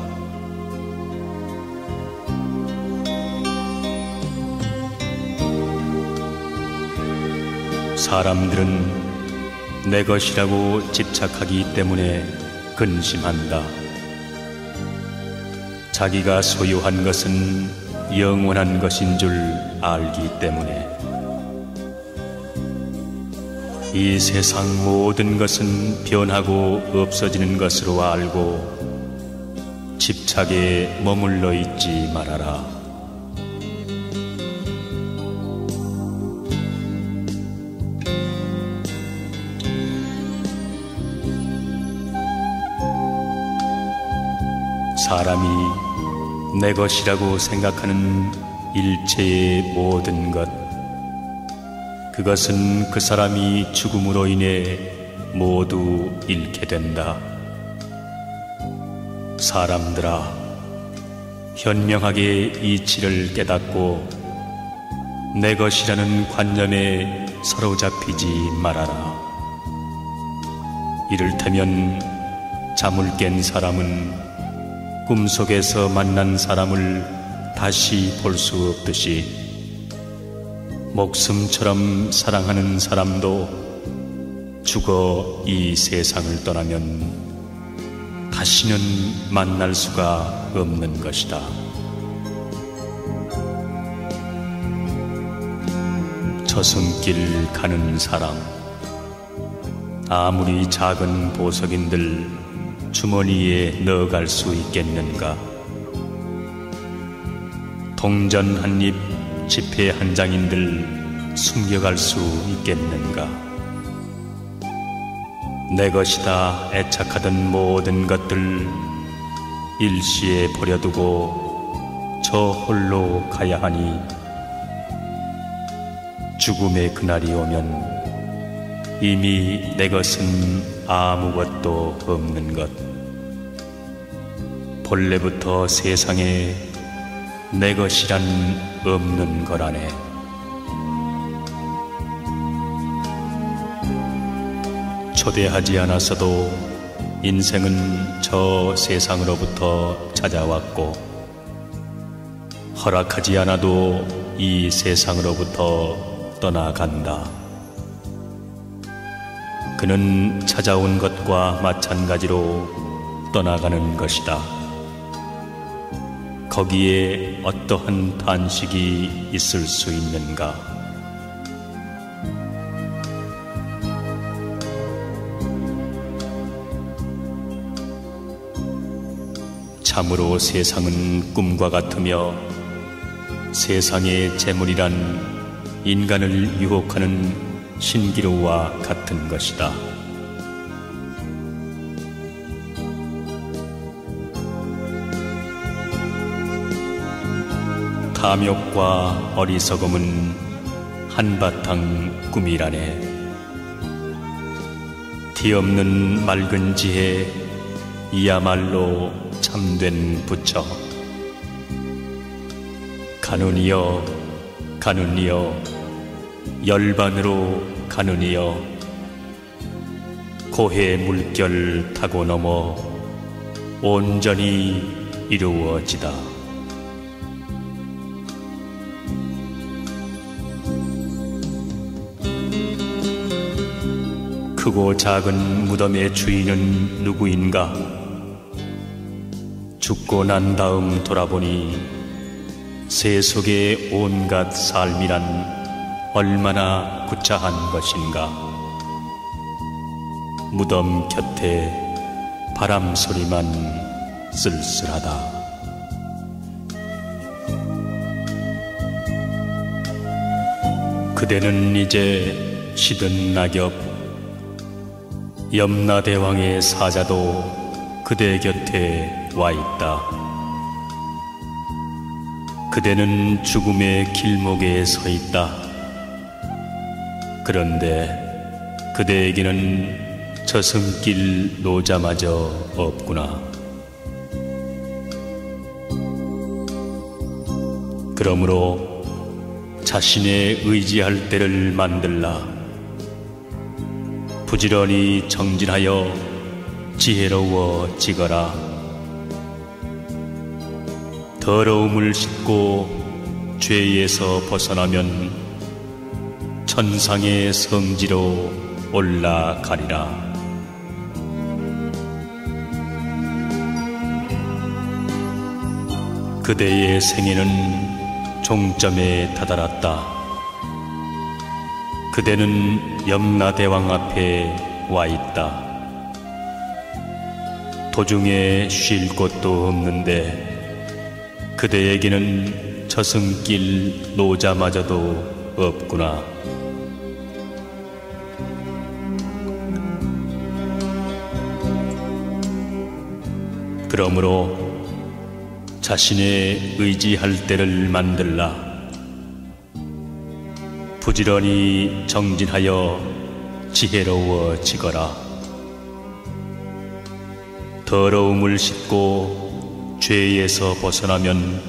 사람들은 내 것이라고 집착하기 때문에 근심한다. 자기가 소유한 것은 영원한 것인 줄 알기 때문에. 이 세상 모든 것은 변하고 없어지는 것으로 알고 집착에 머물러 있지 말아라. 사람이 내 것이라고 생각하는 일체의 모든 것, 그것은 그 사람이 죽음으로 인해 모두 잃게 된다. 사람들아, 현명하게 이치를 깨닫고 내 것이라는 관념에 사로잡히지 말아라. 이를테면 잠을 깬 사람은 꿈속에서 만난 사람을 다시 볼 수 없듯이 목숨처럼 사랑하는 사람도 죽어 이 세상을 떠나면 다시는 만날 수가 없는 것이다. 저승길 가는 사람, 아무리 작은 보석인들 주머니에 넣어갈 수 있겠는가? 동전 한 입, 지폐 한 장인들 숨겨갈 수 있겠는가? 내 것이다 애착하던 모든 것들 일시에 버려두고 저 홀로 가야 하니 죽음의 그날이 오면 이미 내 것은 아무것도 없는 것. 본래부터 세상에 내 것이란 없는 거라네. 초대하지 않았어도 인생은 저 세상으로부터 찾아왔고, 허락하지 않아도 이 세상으로부터 떠나간다. 그는 찾아온 것과 마찬가지로 떠나가는 것이다. 거기에 어떠한 단식이 있을 수 있는가? 참으로 세상은 꿈과 같으며 세상의 재물이란 인간을 유혹하는 신기루와 같은 것이다. 탐욕과 어리석음은 한바탕 꿈이라네. 뒤없는 맑은 지혜, 이야말로 참된 부처. 가누니여 가누니여 열반으로 가누니여 고해 물결 타고 넘어 온전히 이루어지다. 크고 작은 무덤의 주인은 누구인가? 죽고 난 다음 돌아보니 세속의 온갖 삶이란 얼마나 구차한 것인가. 무덤 곁에 바람 소리만 쓸쓸하다. 그대는 이제 시든 낙엽, 염라대왕의 사자도 그대 곁에 와 있다. 그대는 죽음의 길목에 서 있다. 그런데 그대에게는 저승길 노자마저 없구나. 그러므로 자신의 의지할 때를 만들라. 부지런히 정진하여 지혜로워지거라. 더러움을 씻고 죄에서 벗어나면 천상의 성지로 올라가리라. 그대의 생애는 종점에 다다랐다. 그대는 염라대왕 앞에 와 있다. 도중에 쉴 곳도 없는데 그대에게는 저승길 노자마저도 없구나. 그러므로 자신의 의지할 때를 만들라. 부지런히 정진하여 지혜로워지거라. 더러움을 씻고 죄에서 벗어나면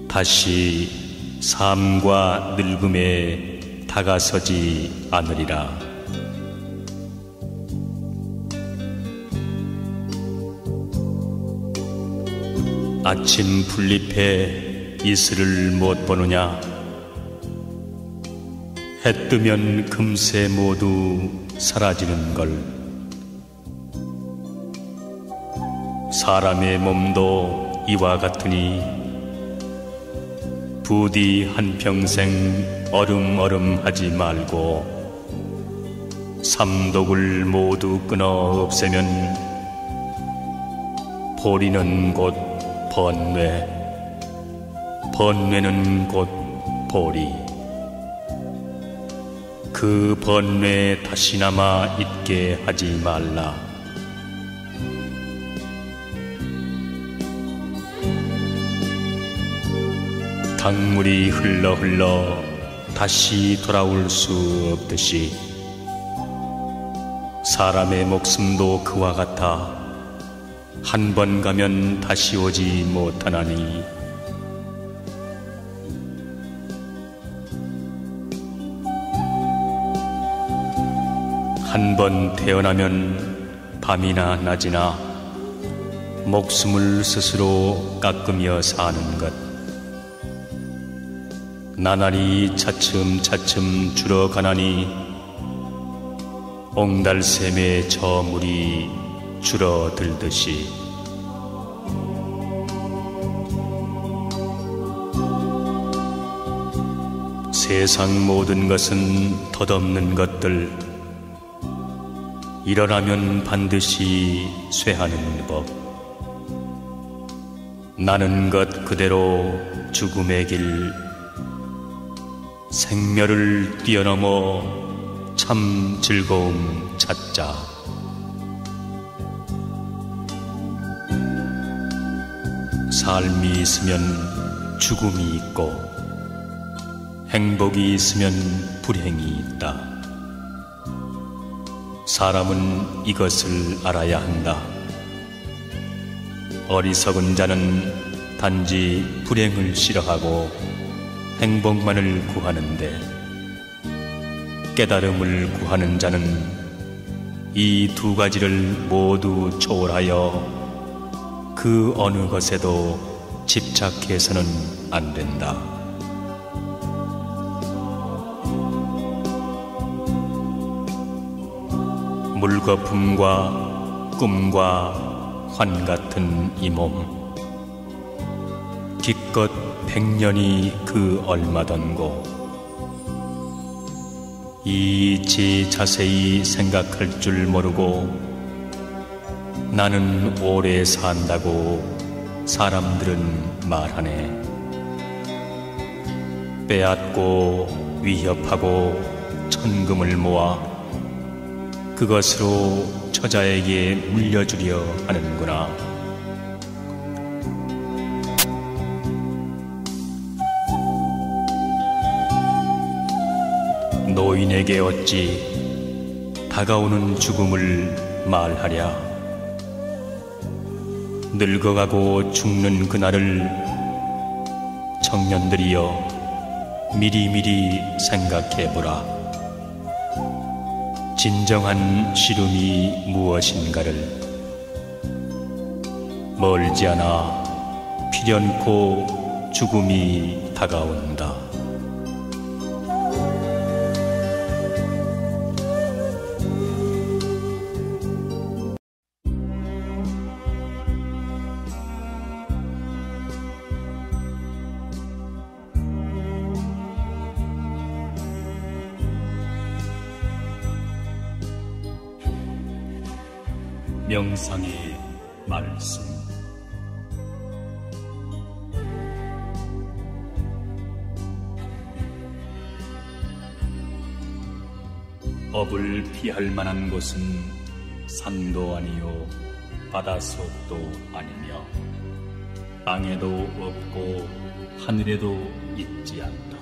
다시 삶과 늙음에 다가서지 않으리라. 아침 풀잎에 이슬을 못 보느냐? 해 뜨면 금세 모두 사라지는 걸. 사람의 몸도 이와 같으니 부디 한평생 어름어름하지 말고 삼독을 모두 끊어 없애면 보리는 곧 번뇌, 번뇌는 곧 보리. 그 번뇌 다시나마 있게 하지 말라. 강물이 흘러 다시 돌아올 수 없듯이 사람의 목숨도 그와 같아 한 번 가면 다시 오지 못하나니 한 번 태어나면 밤이나 낮이나 목숨을 스스로 깎으며 사는 것. 나날이 차츰차츰 줄어가나니 옹달샘의 저물이 줄어들듯이 세상 모든 것은 덧없는 것들. 일어나면 반드시 쇠하는 법. 나는 것 그대로 죽음의 길, 생멸을 뛰어넘어 참 즐거움 찾자. 삶이 있으면 죽음이 있고 행복이 있으면 불행이 있다. 사람은 이것을 알아야 한다. 어리석은 자는 단지 불행을 싫어하고 행복만을 구하는데, 깨달음을 구하는 자는 이 두 가지를 모두 초월하여 그 어느 것에도 집착해서는 안 된다. 물거품과 꿈과 환 같은 이 몸, 기껏 100년이 그 얼마던고. 이치 자세히 생각할 줄 모르고 나는 오래 산다고 사람들은 말하네. 빼앗고 위협하고 천금을 모아 그것으로 처자에게 물려주려 하는구나. 노인에게 어찌 다가오는 죽음을 말하랴. 늙어가고 죽는 그날을 청년들이여 미리미리 생각해보라. 진정한 시름이 무엇인가를. 멀지 않아 필연코 죽음이 다가온다. 명상의 말씀. 업을 피할 만한 곳은 산도 아니요 바닷속도 아니며 땅에도 없고 하늘에도 있지 않다.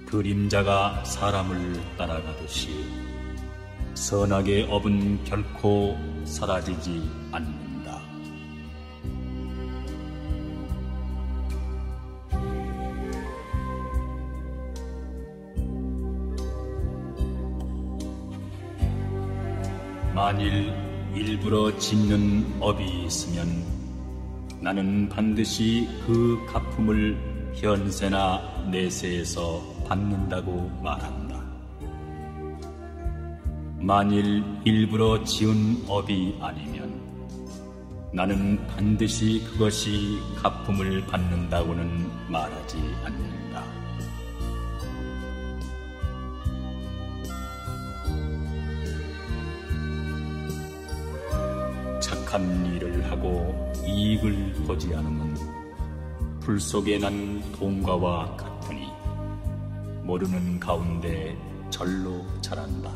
그림자가 사람을 따라가듯이 선악의 업은 결코 사라지지 않는다. 만일 일부러 짓는 업이 있으면 나는 반드시 그 갚음을 현세나 내세에서 받는다고 말한다. 만일 일부러 지은 업이 아니면 나는 반드시 그것이 갚음을 받는다고는 말하지 않는다. 착한 일을 하고 이익을 보지 않으면 불 속에 난 동과와 같으니 모르는 가운데 절로 자란다.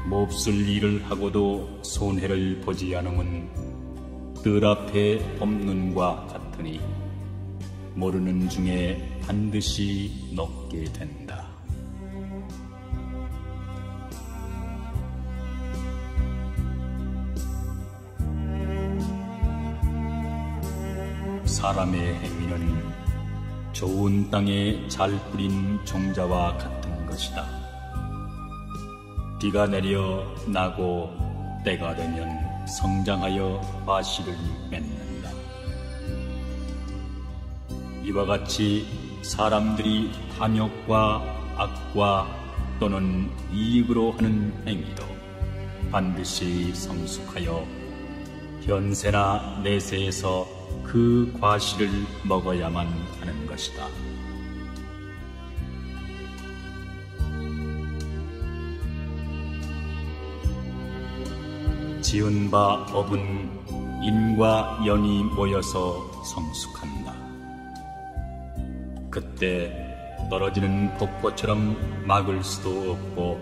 몹쓸 일을 하고도 손해를 보지 않으면 뜰 앞에 법눈과 같으니 모르는 중에 반드시 녹게 된다. 사람의 행위는 좋은 땅에 잘 뿌린 종자와 같은 것이다. 비가 내려 나고 때가 되면 성장하여 과실을 맺는다. 이와 같이 사람들이 탐욕과 악과 또는 이익으로 하는 행위도 반드시 성숙하여 현세나 내세에서 그 과실을 먹어야만 하는 것이다. 지은 바 업은 인과 연이 모여서 성숙한다. 그때 떨어지는 폭포처럼 막을 수도 없고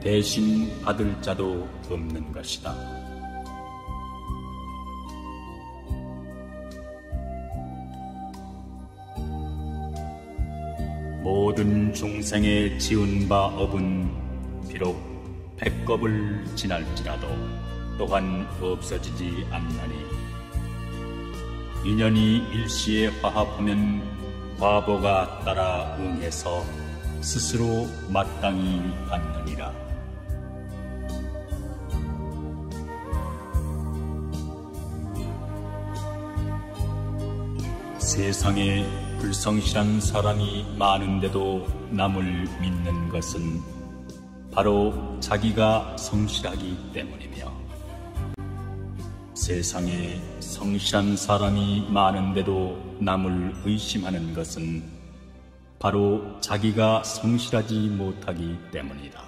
대신 받을 자도 없는 것이다. 모든 중생의 지은 바 업은 비록 100겁을 지날지라도 또한 없어지지 않나니 인연이 일시에 화합하면 과보가 따라 응해서 스스로 마땅히 받느니라. 세상에 불성실한 사람이 많은데도 남을 믿는 것은 바로 자기가 성실하기 때문이며, 세상에 성실한 사람이 많은데도 남을 의심하는 것은 바로 자기가 성실하지 못하기 때문이다.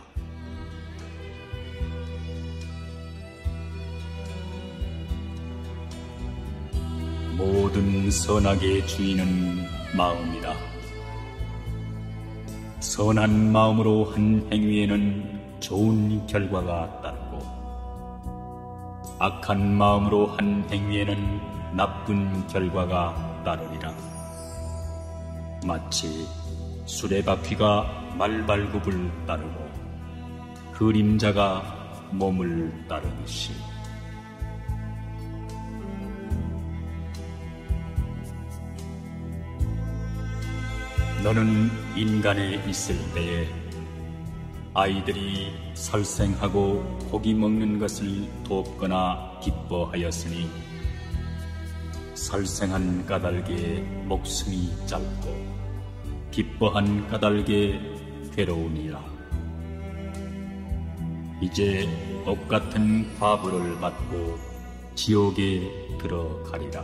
모든 선악의 주인은 마음이다. 선한 마음으로 한 행위에는 좋은 결과가 따르고, 악한 마음으로 한 행위에는 나쁜 결과가 따르리라. 마치 수레바퀴가 말발굽을 따르고 그림자가 몸을 따르듯이 너는 인간에 있을 때에 아이들이 설생하고 고기 먹는 것을 돕거나 기뻐하였으니 설생한 까닭에 목숨이 짧고 기뻐한 까닭에 괴로우니라. 이제 업같은 과부를 받고 지옥에 들어가리라.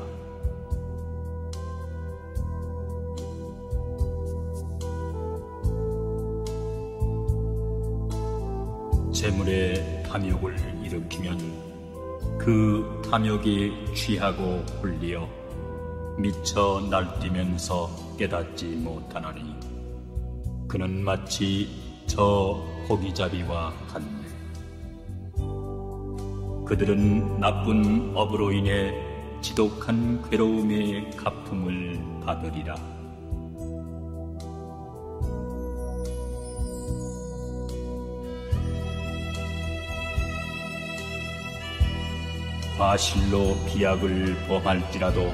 재물에 탐욕을 일으키면 그 탐욕에 취하고 홀리어 미쳐 날뛰면서 깨닫지 못하나니 그는 마치 저 고기잡이와 같네. 그들은 나쁜 업으로 인해 지독한 괴로움의 가품을 받으리라. 과실로 비약을 범할지라도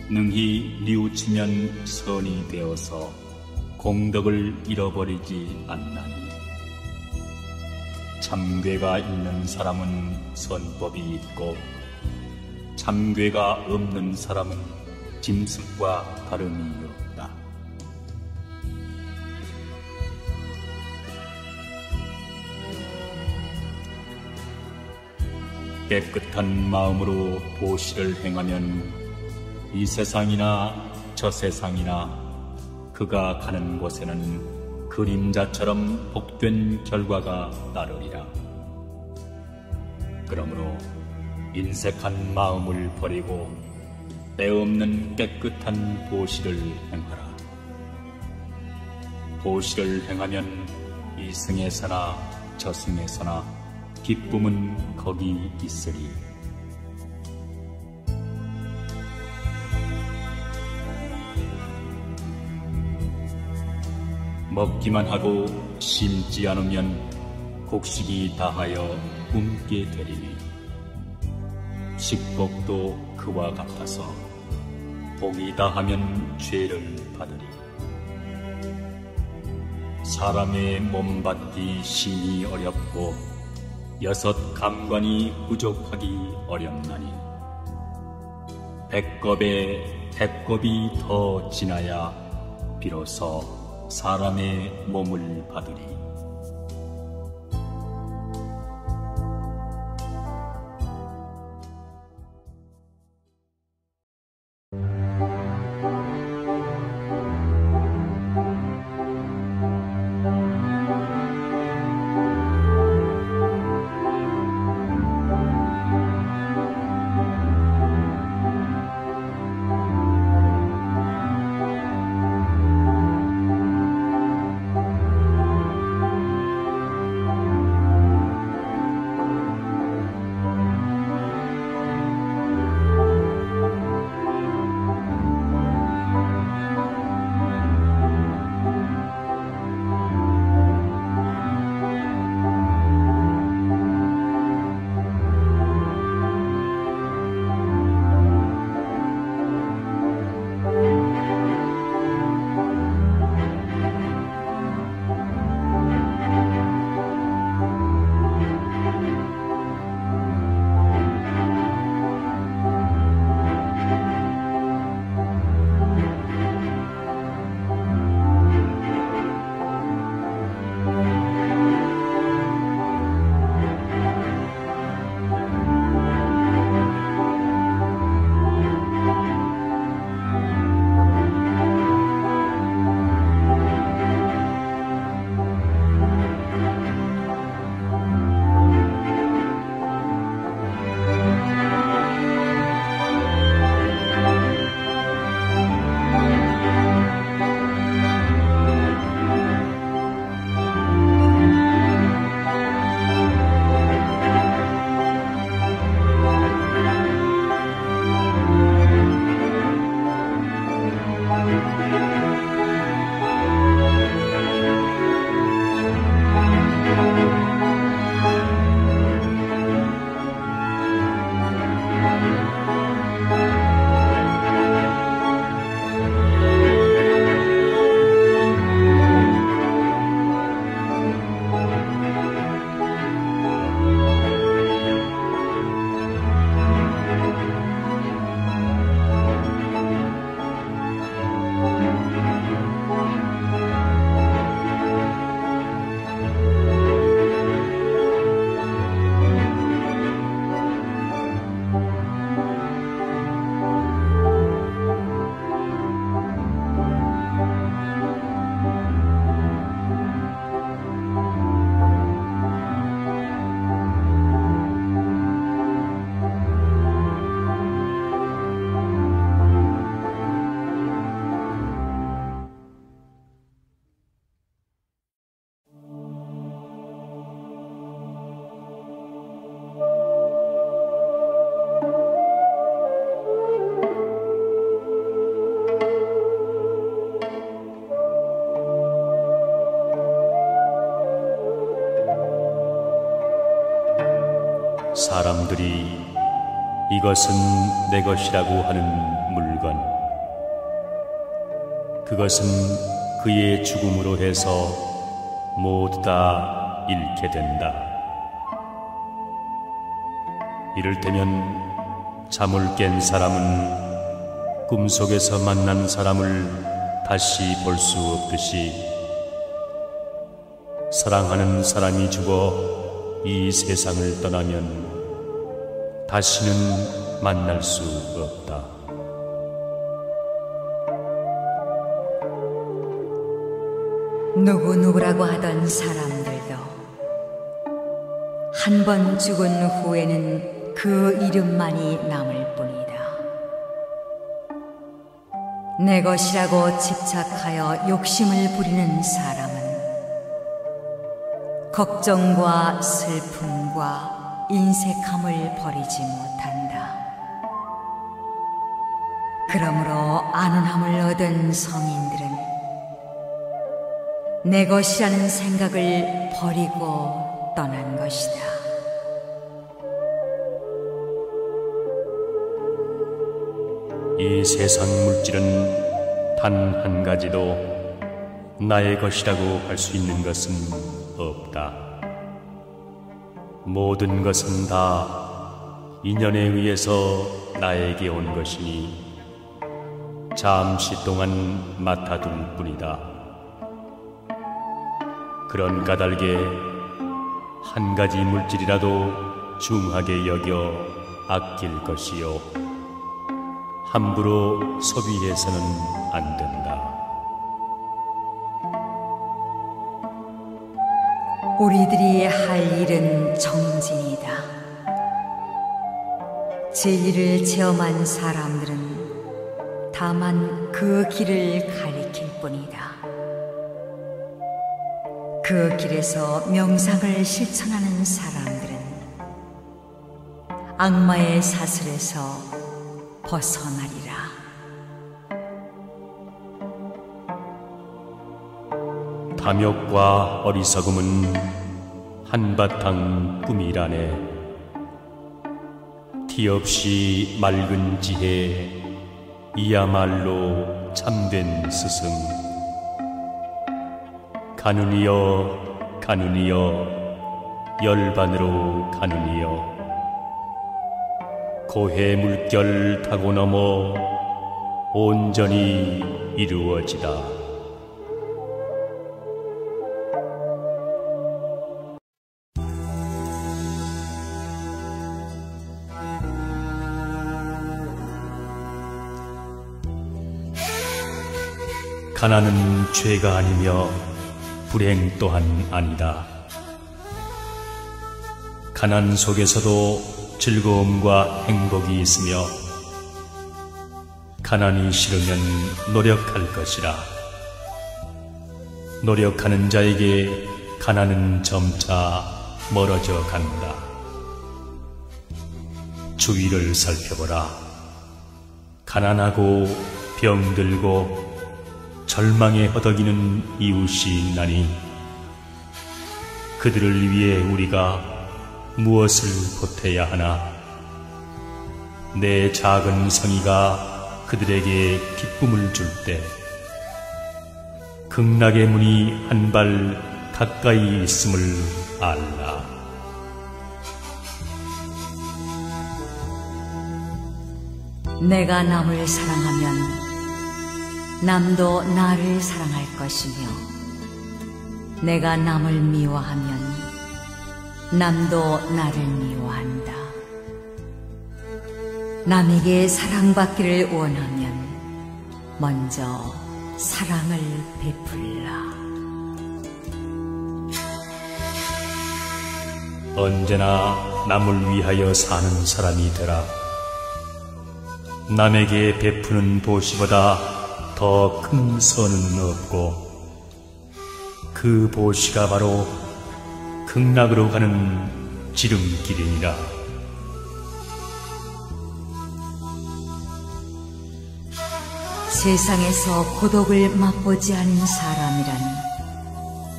능히 뉘우치면 선이 되어서 공덕을 잃어버리지 않나니, 참괴가 있는 사람은 선법이 있고 참괴가 없는 사람은 짐승과 다름이 없다. 깨끗한 마음으로 보시를 행하면 이 세상이나 저 세상이나 그가 가는 곳에는 그림자처럼 복된 결과가 따르리라. 그러므로 인색한 마음을 버리고 때없는 깨끗한 보시를 행하라. 보시를 행하면 이 승에서나 저 승에서나 기쁨은 거기 있으리. 먹기만 하고 심지 않으면 곡식이 다하여 굶게 되리니, 식복도 그와 같아서 복이 다하면 죄를 받으리. 사람의 몸 받기 심히 어렵고 6 감관이 부족하기 어렵나니 100겁에 100겁이 더 지나야 비로소 사람의 몸을 받으리. 사람들이 이것은 내 것이라고 하는 물건, 그것은 그의 죽음으로 해서 모두 다 잃게 된다. 이를테면 잠을 깬 사람은 꿈속에서 만난 사람을 다시 볼 수 없듯이 사랑하는 사람이 죽어 이 세상을 떠나면 다시는 만날 수 없다. 누구누구라고 하던 사람들도 한 번 죽은 후에는 그 이름만이 남을 뿐이다. 내 것이라고 집착하여 욕심을 부리는 사람은 걱정과 슬픔과 인색함을 버리지 못한다. 그러므로 안온함을 얻은 성인들은 내 것이라는 생각을 버리고 떠난 것이다. 이 세상 물질은 단 한 가지도 나의 것이라고 할 수 있는 것은 없다. 모든 것은 다 인연에 의해서 나에게 온 것이니 잠시 동안 맡아둘 뿐이다. 그런 까닭에 한 가지 물질이라도 중하게 여겨 아낄 것이요, 함부로 소비해서는 안 된다. 우리들이 할 일은 정진이다. 진리를 체험한 사람들은 다만 그 길을 가리킬 뿐이다. 그 길에서 명상을 실천하는 사람들은 악마의 사슬에서 벗어나리라. 탐욕과 어리석음은 한바탕 꿈이라네. 티 없이 맑은 지혜, 이야말로 참된 스승. 가누니여 가누니여 열반으로 가누니여, 고해 물결 타고 넘어 온전히 이루어지다. 가난은 죄가 아니며 불행 또한 아니다. 가난 속에서도 즐거움과 행복이 있으며 가난이 싫으면 노력할 것이라. 노력하는 자에게 가난은 점차 멀어져 간다. 주위를 살펴보라. 가난하고 병들고 절망에 허덕이는 이웃이 있나니 그들을 위해 우리가 무엇을 보태야 하나? 내 작은 성의가 그들에게 기쁨을 줄 때 극락의 문이 한 발 가까이 있음을 알라. 내가 남을 사랑하면 남도 나를 사랑할 것이며, 내가 남을 미워하면 남도 나를 미워한다. 남에게 사랑받기를 원하면 먼저 사랑을 베풀라. 언제나 남을 위하여 사는 사람이 되라. 남에게 베푸는 보시보다 더 큰 선은 없고, 그 보시가 바로 극락으로 가는 지름길이니라. 세상에서 고독을 맛보지 않은 사람이란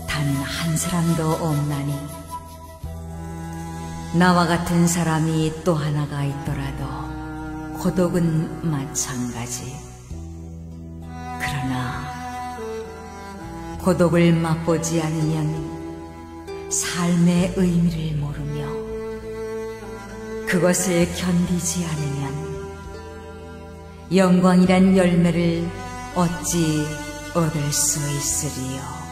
단 한 사람도 없나니, 나와 같은 사람이 또 하나가 있더라도 고독은 마찬가지. 그러나 고독을 맛보지 않으면 삶의 의미를 모르며 그것을 견디지 않으면 영광이란 열매를 어찌 얻을 수 있으리요.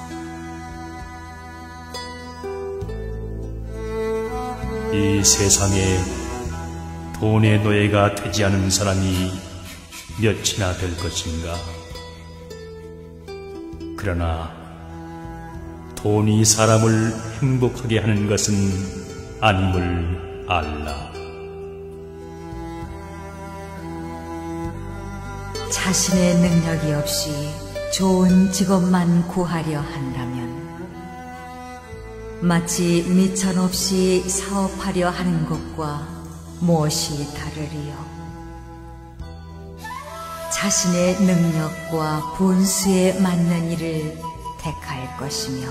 이 세상에 돈의 노예가 되지 않은 사람이 몇이나 될 것인가? 그러나 돈이 사람을 행복하게 하는 것은 아님을 알라. 자신의 능력이 없이 좋은 직업만 구하려 한다면 마치 미천 없이 사업하려 하는 것과 무엇이 다르리요. 자신의 능력과 분수에 맞는 일을 택할 것이며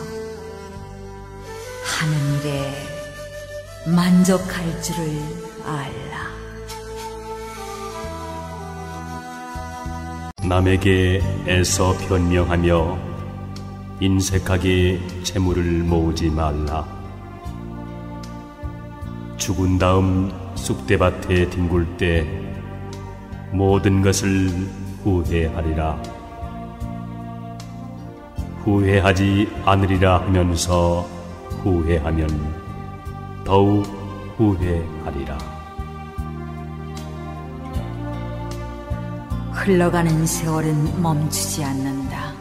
하는 일에 만족할 줄을 알라. 남에게 애써 변명하며 인색하게 재물을 모으지 말라. 죽은 다음 쑥대밭에 뒹굴 때 모든 것을 후회하리라. 후회하지 않으리라 하면서 후회하면 더욱 후회하리라. 흘러가는 세월은 멈추지 않는다.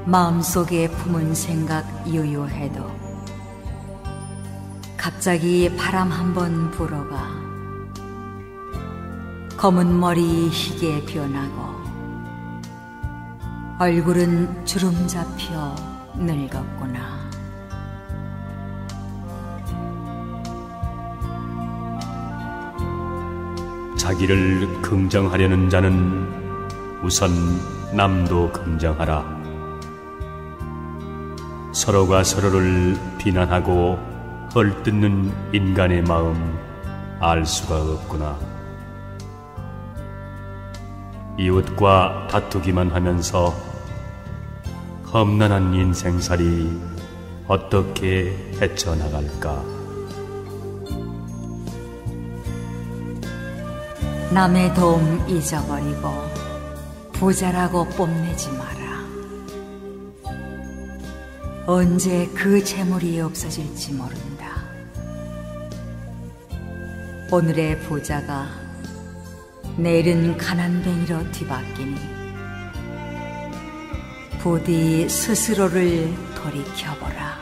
마음속에 품은 생각 유유해도 갑자기 바람 한번 불어가 검은 머리 희게 변하고 얼굴은 주름 잡혀 늙었구나. 자기를 긍정하려는 자는 우선 남도 긍정하라. 서로가 서로를 비난하고 헐뜯는 인간의 마음 알 수가 없구나. 이웃과 다투기만 하면서 험난한 인생살이 어떻게 헤쳐나갈까? 남의 도움 잊어버리고 부자라고 뽐내지 마라. 언제 그 재물이 없어질지 모른다. 오늘의 부자가 내일은 가난뱅이로 뒤바뀌니 부디 스스로를 돌이켜보라.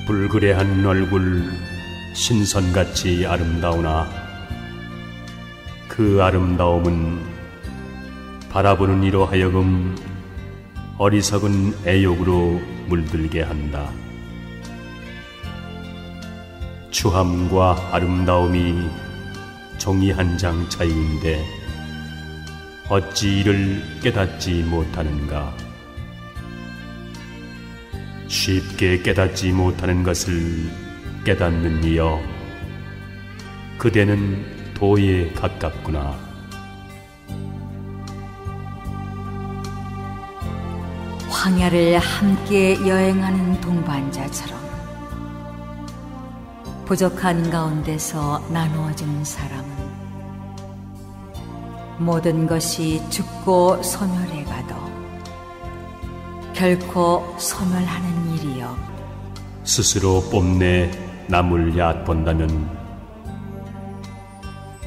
불그레한 얼굴 신선같이 아름다우나 그 아름다움은 바라보는 이로 하여금 어리석은 애욕으로 물들게 한다. 추함과 아름다움이 종이 한 장 차이인데 어찌 이를 깨닫지 못하는가? 쉽게 깨닫지 못하는 것을 깨닫는 이여, 그대는 도에 가깝구나. 황야를 함께 여행하는 동반자처럼 부족한 가운데서 나누어지는 사람은 모든 것이 죽고 소멸해 가도 결코 소멸하는 일이여. 스스로 뽐내 남을 얕본다면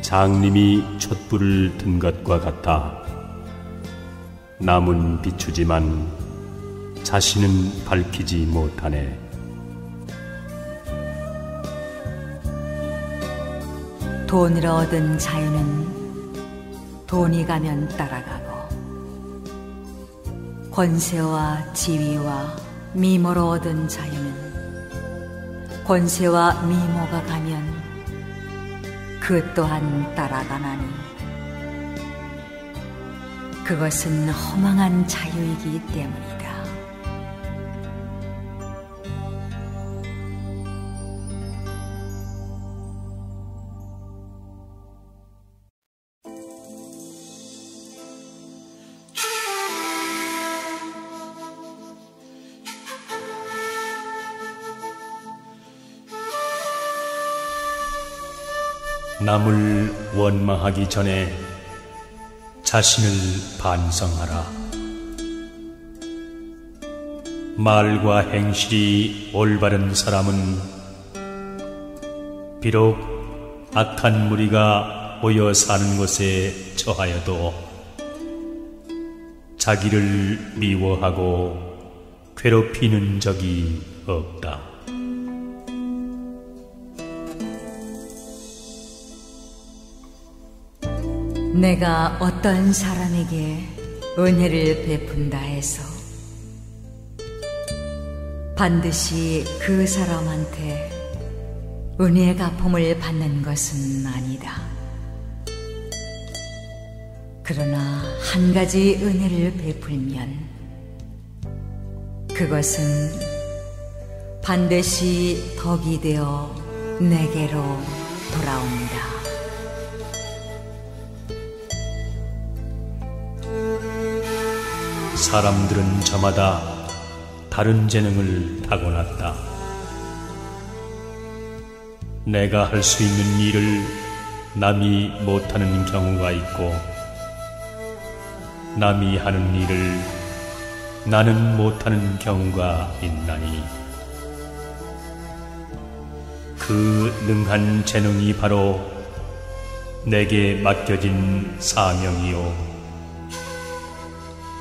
장님이 촛불을 든 것과 같아 남은 비추지만 자신은 밝히지 못하네. 돈을 얻은 자유는 돈이 가면 따라가고 권세와 지위와 미모로 얻은 자유는 권세와 미모가 가면 그 또한 따라가나니 그것은 허망한 자유이기 때문이다. 남을 원망하기 전에 자신을 반성하라. 말과 행실이 올바른 사람은 비록 악한 무리가 모여 사는 곳에 처하여도 자기를 미워하고 괴롭히는 적이 없다. 내가 어떤 사람에게 은혜를 베푼다 해서 반드시 그 사람한테 은혜의 갚음을 받는 것은 아니다. 그러나 한 가지 은혜를 베풀면 그것은 반드시 덕이 되어 내게로 돌아온다. 사람들은 저마다 다른 재능을 타고났다. 내가 할 수 있는 일을 남이 못하는 경우가 있고, 남이 하는 일을 나는 못하는 경우가 있나니, 그 능한 재능이 바로 내게 맡겨진 사명이요,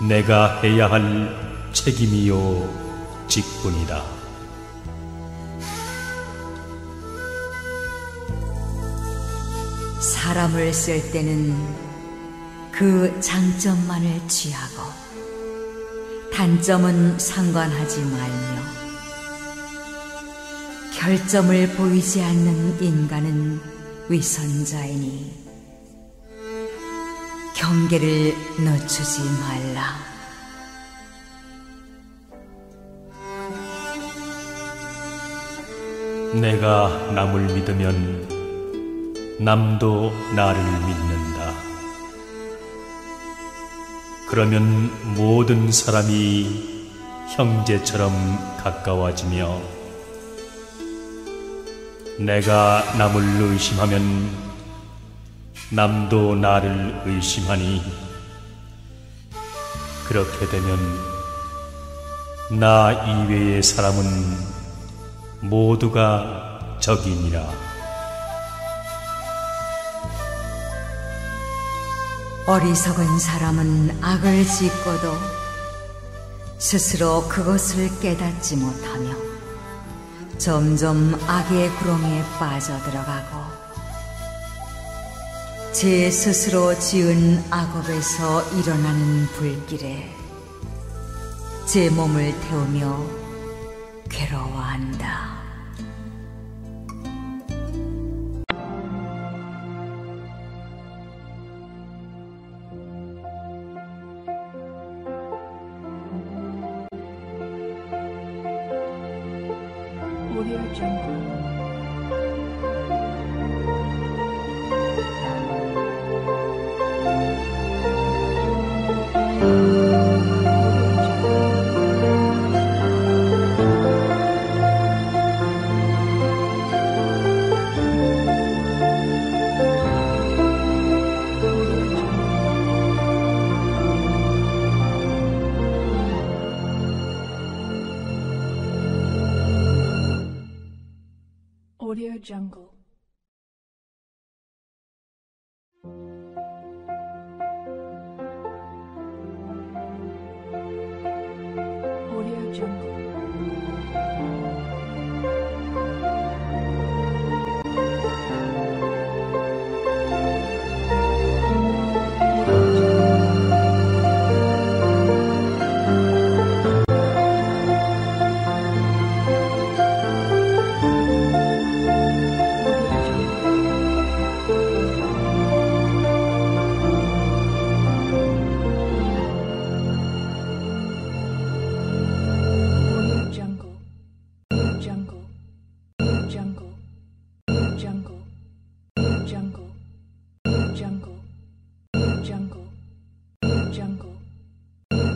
내가 해야 할 책임이요 직분이다. 사람을 쓸 때는 그 장점만을 취하고 단점은 상관하지 말며, 결점을 보이지 않는 인간은 위선자이니 경계를 늦추지 말라. 내가 남을 믿으면 남도 나를 믿는다. 그러면 모든 사람이 형제처럼 가까워지며, 내가 남을 의심하면 남도 나를 의심하니, 그렇게 되면 나 이외의 사람은 모두가 적이니라. 어리석은 사람은 악을 짓고도 스스로 그것을 깨닫지 못하며 점점 악의 구렁이에 빠져들어가고 제 스스로 지은 악업에서 일어나는 불길에 제 몸을 태우며 괴로워한다. Audio Jungle. Audio Jungle. Audio Jungle.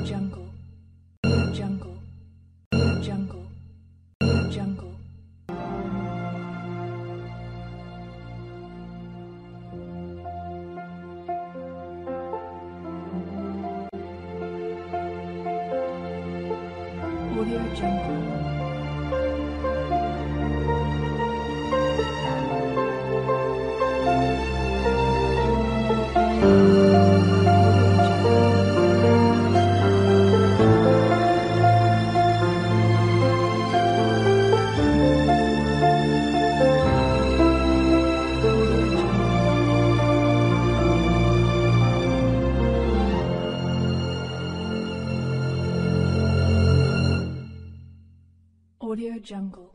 Jungle. Jungle. Jungle. Jungle. Audio Jungle. Audio Jungle.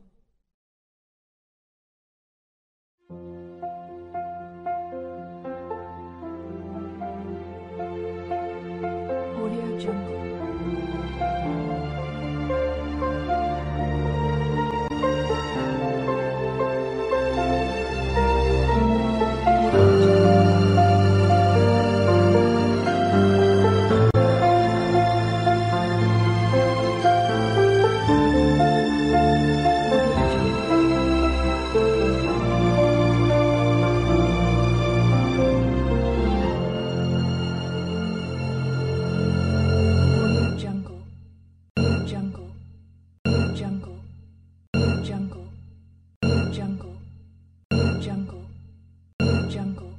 Audio Jungle. Audio Jungle. Jungle. Jungle. Jungle. Jungle. Jungle. Jungle.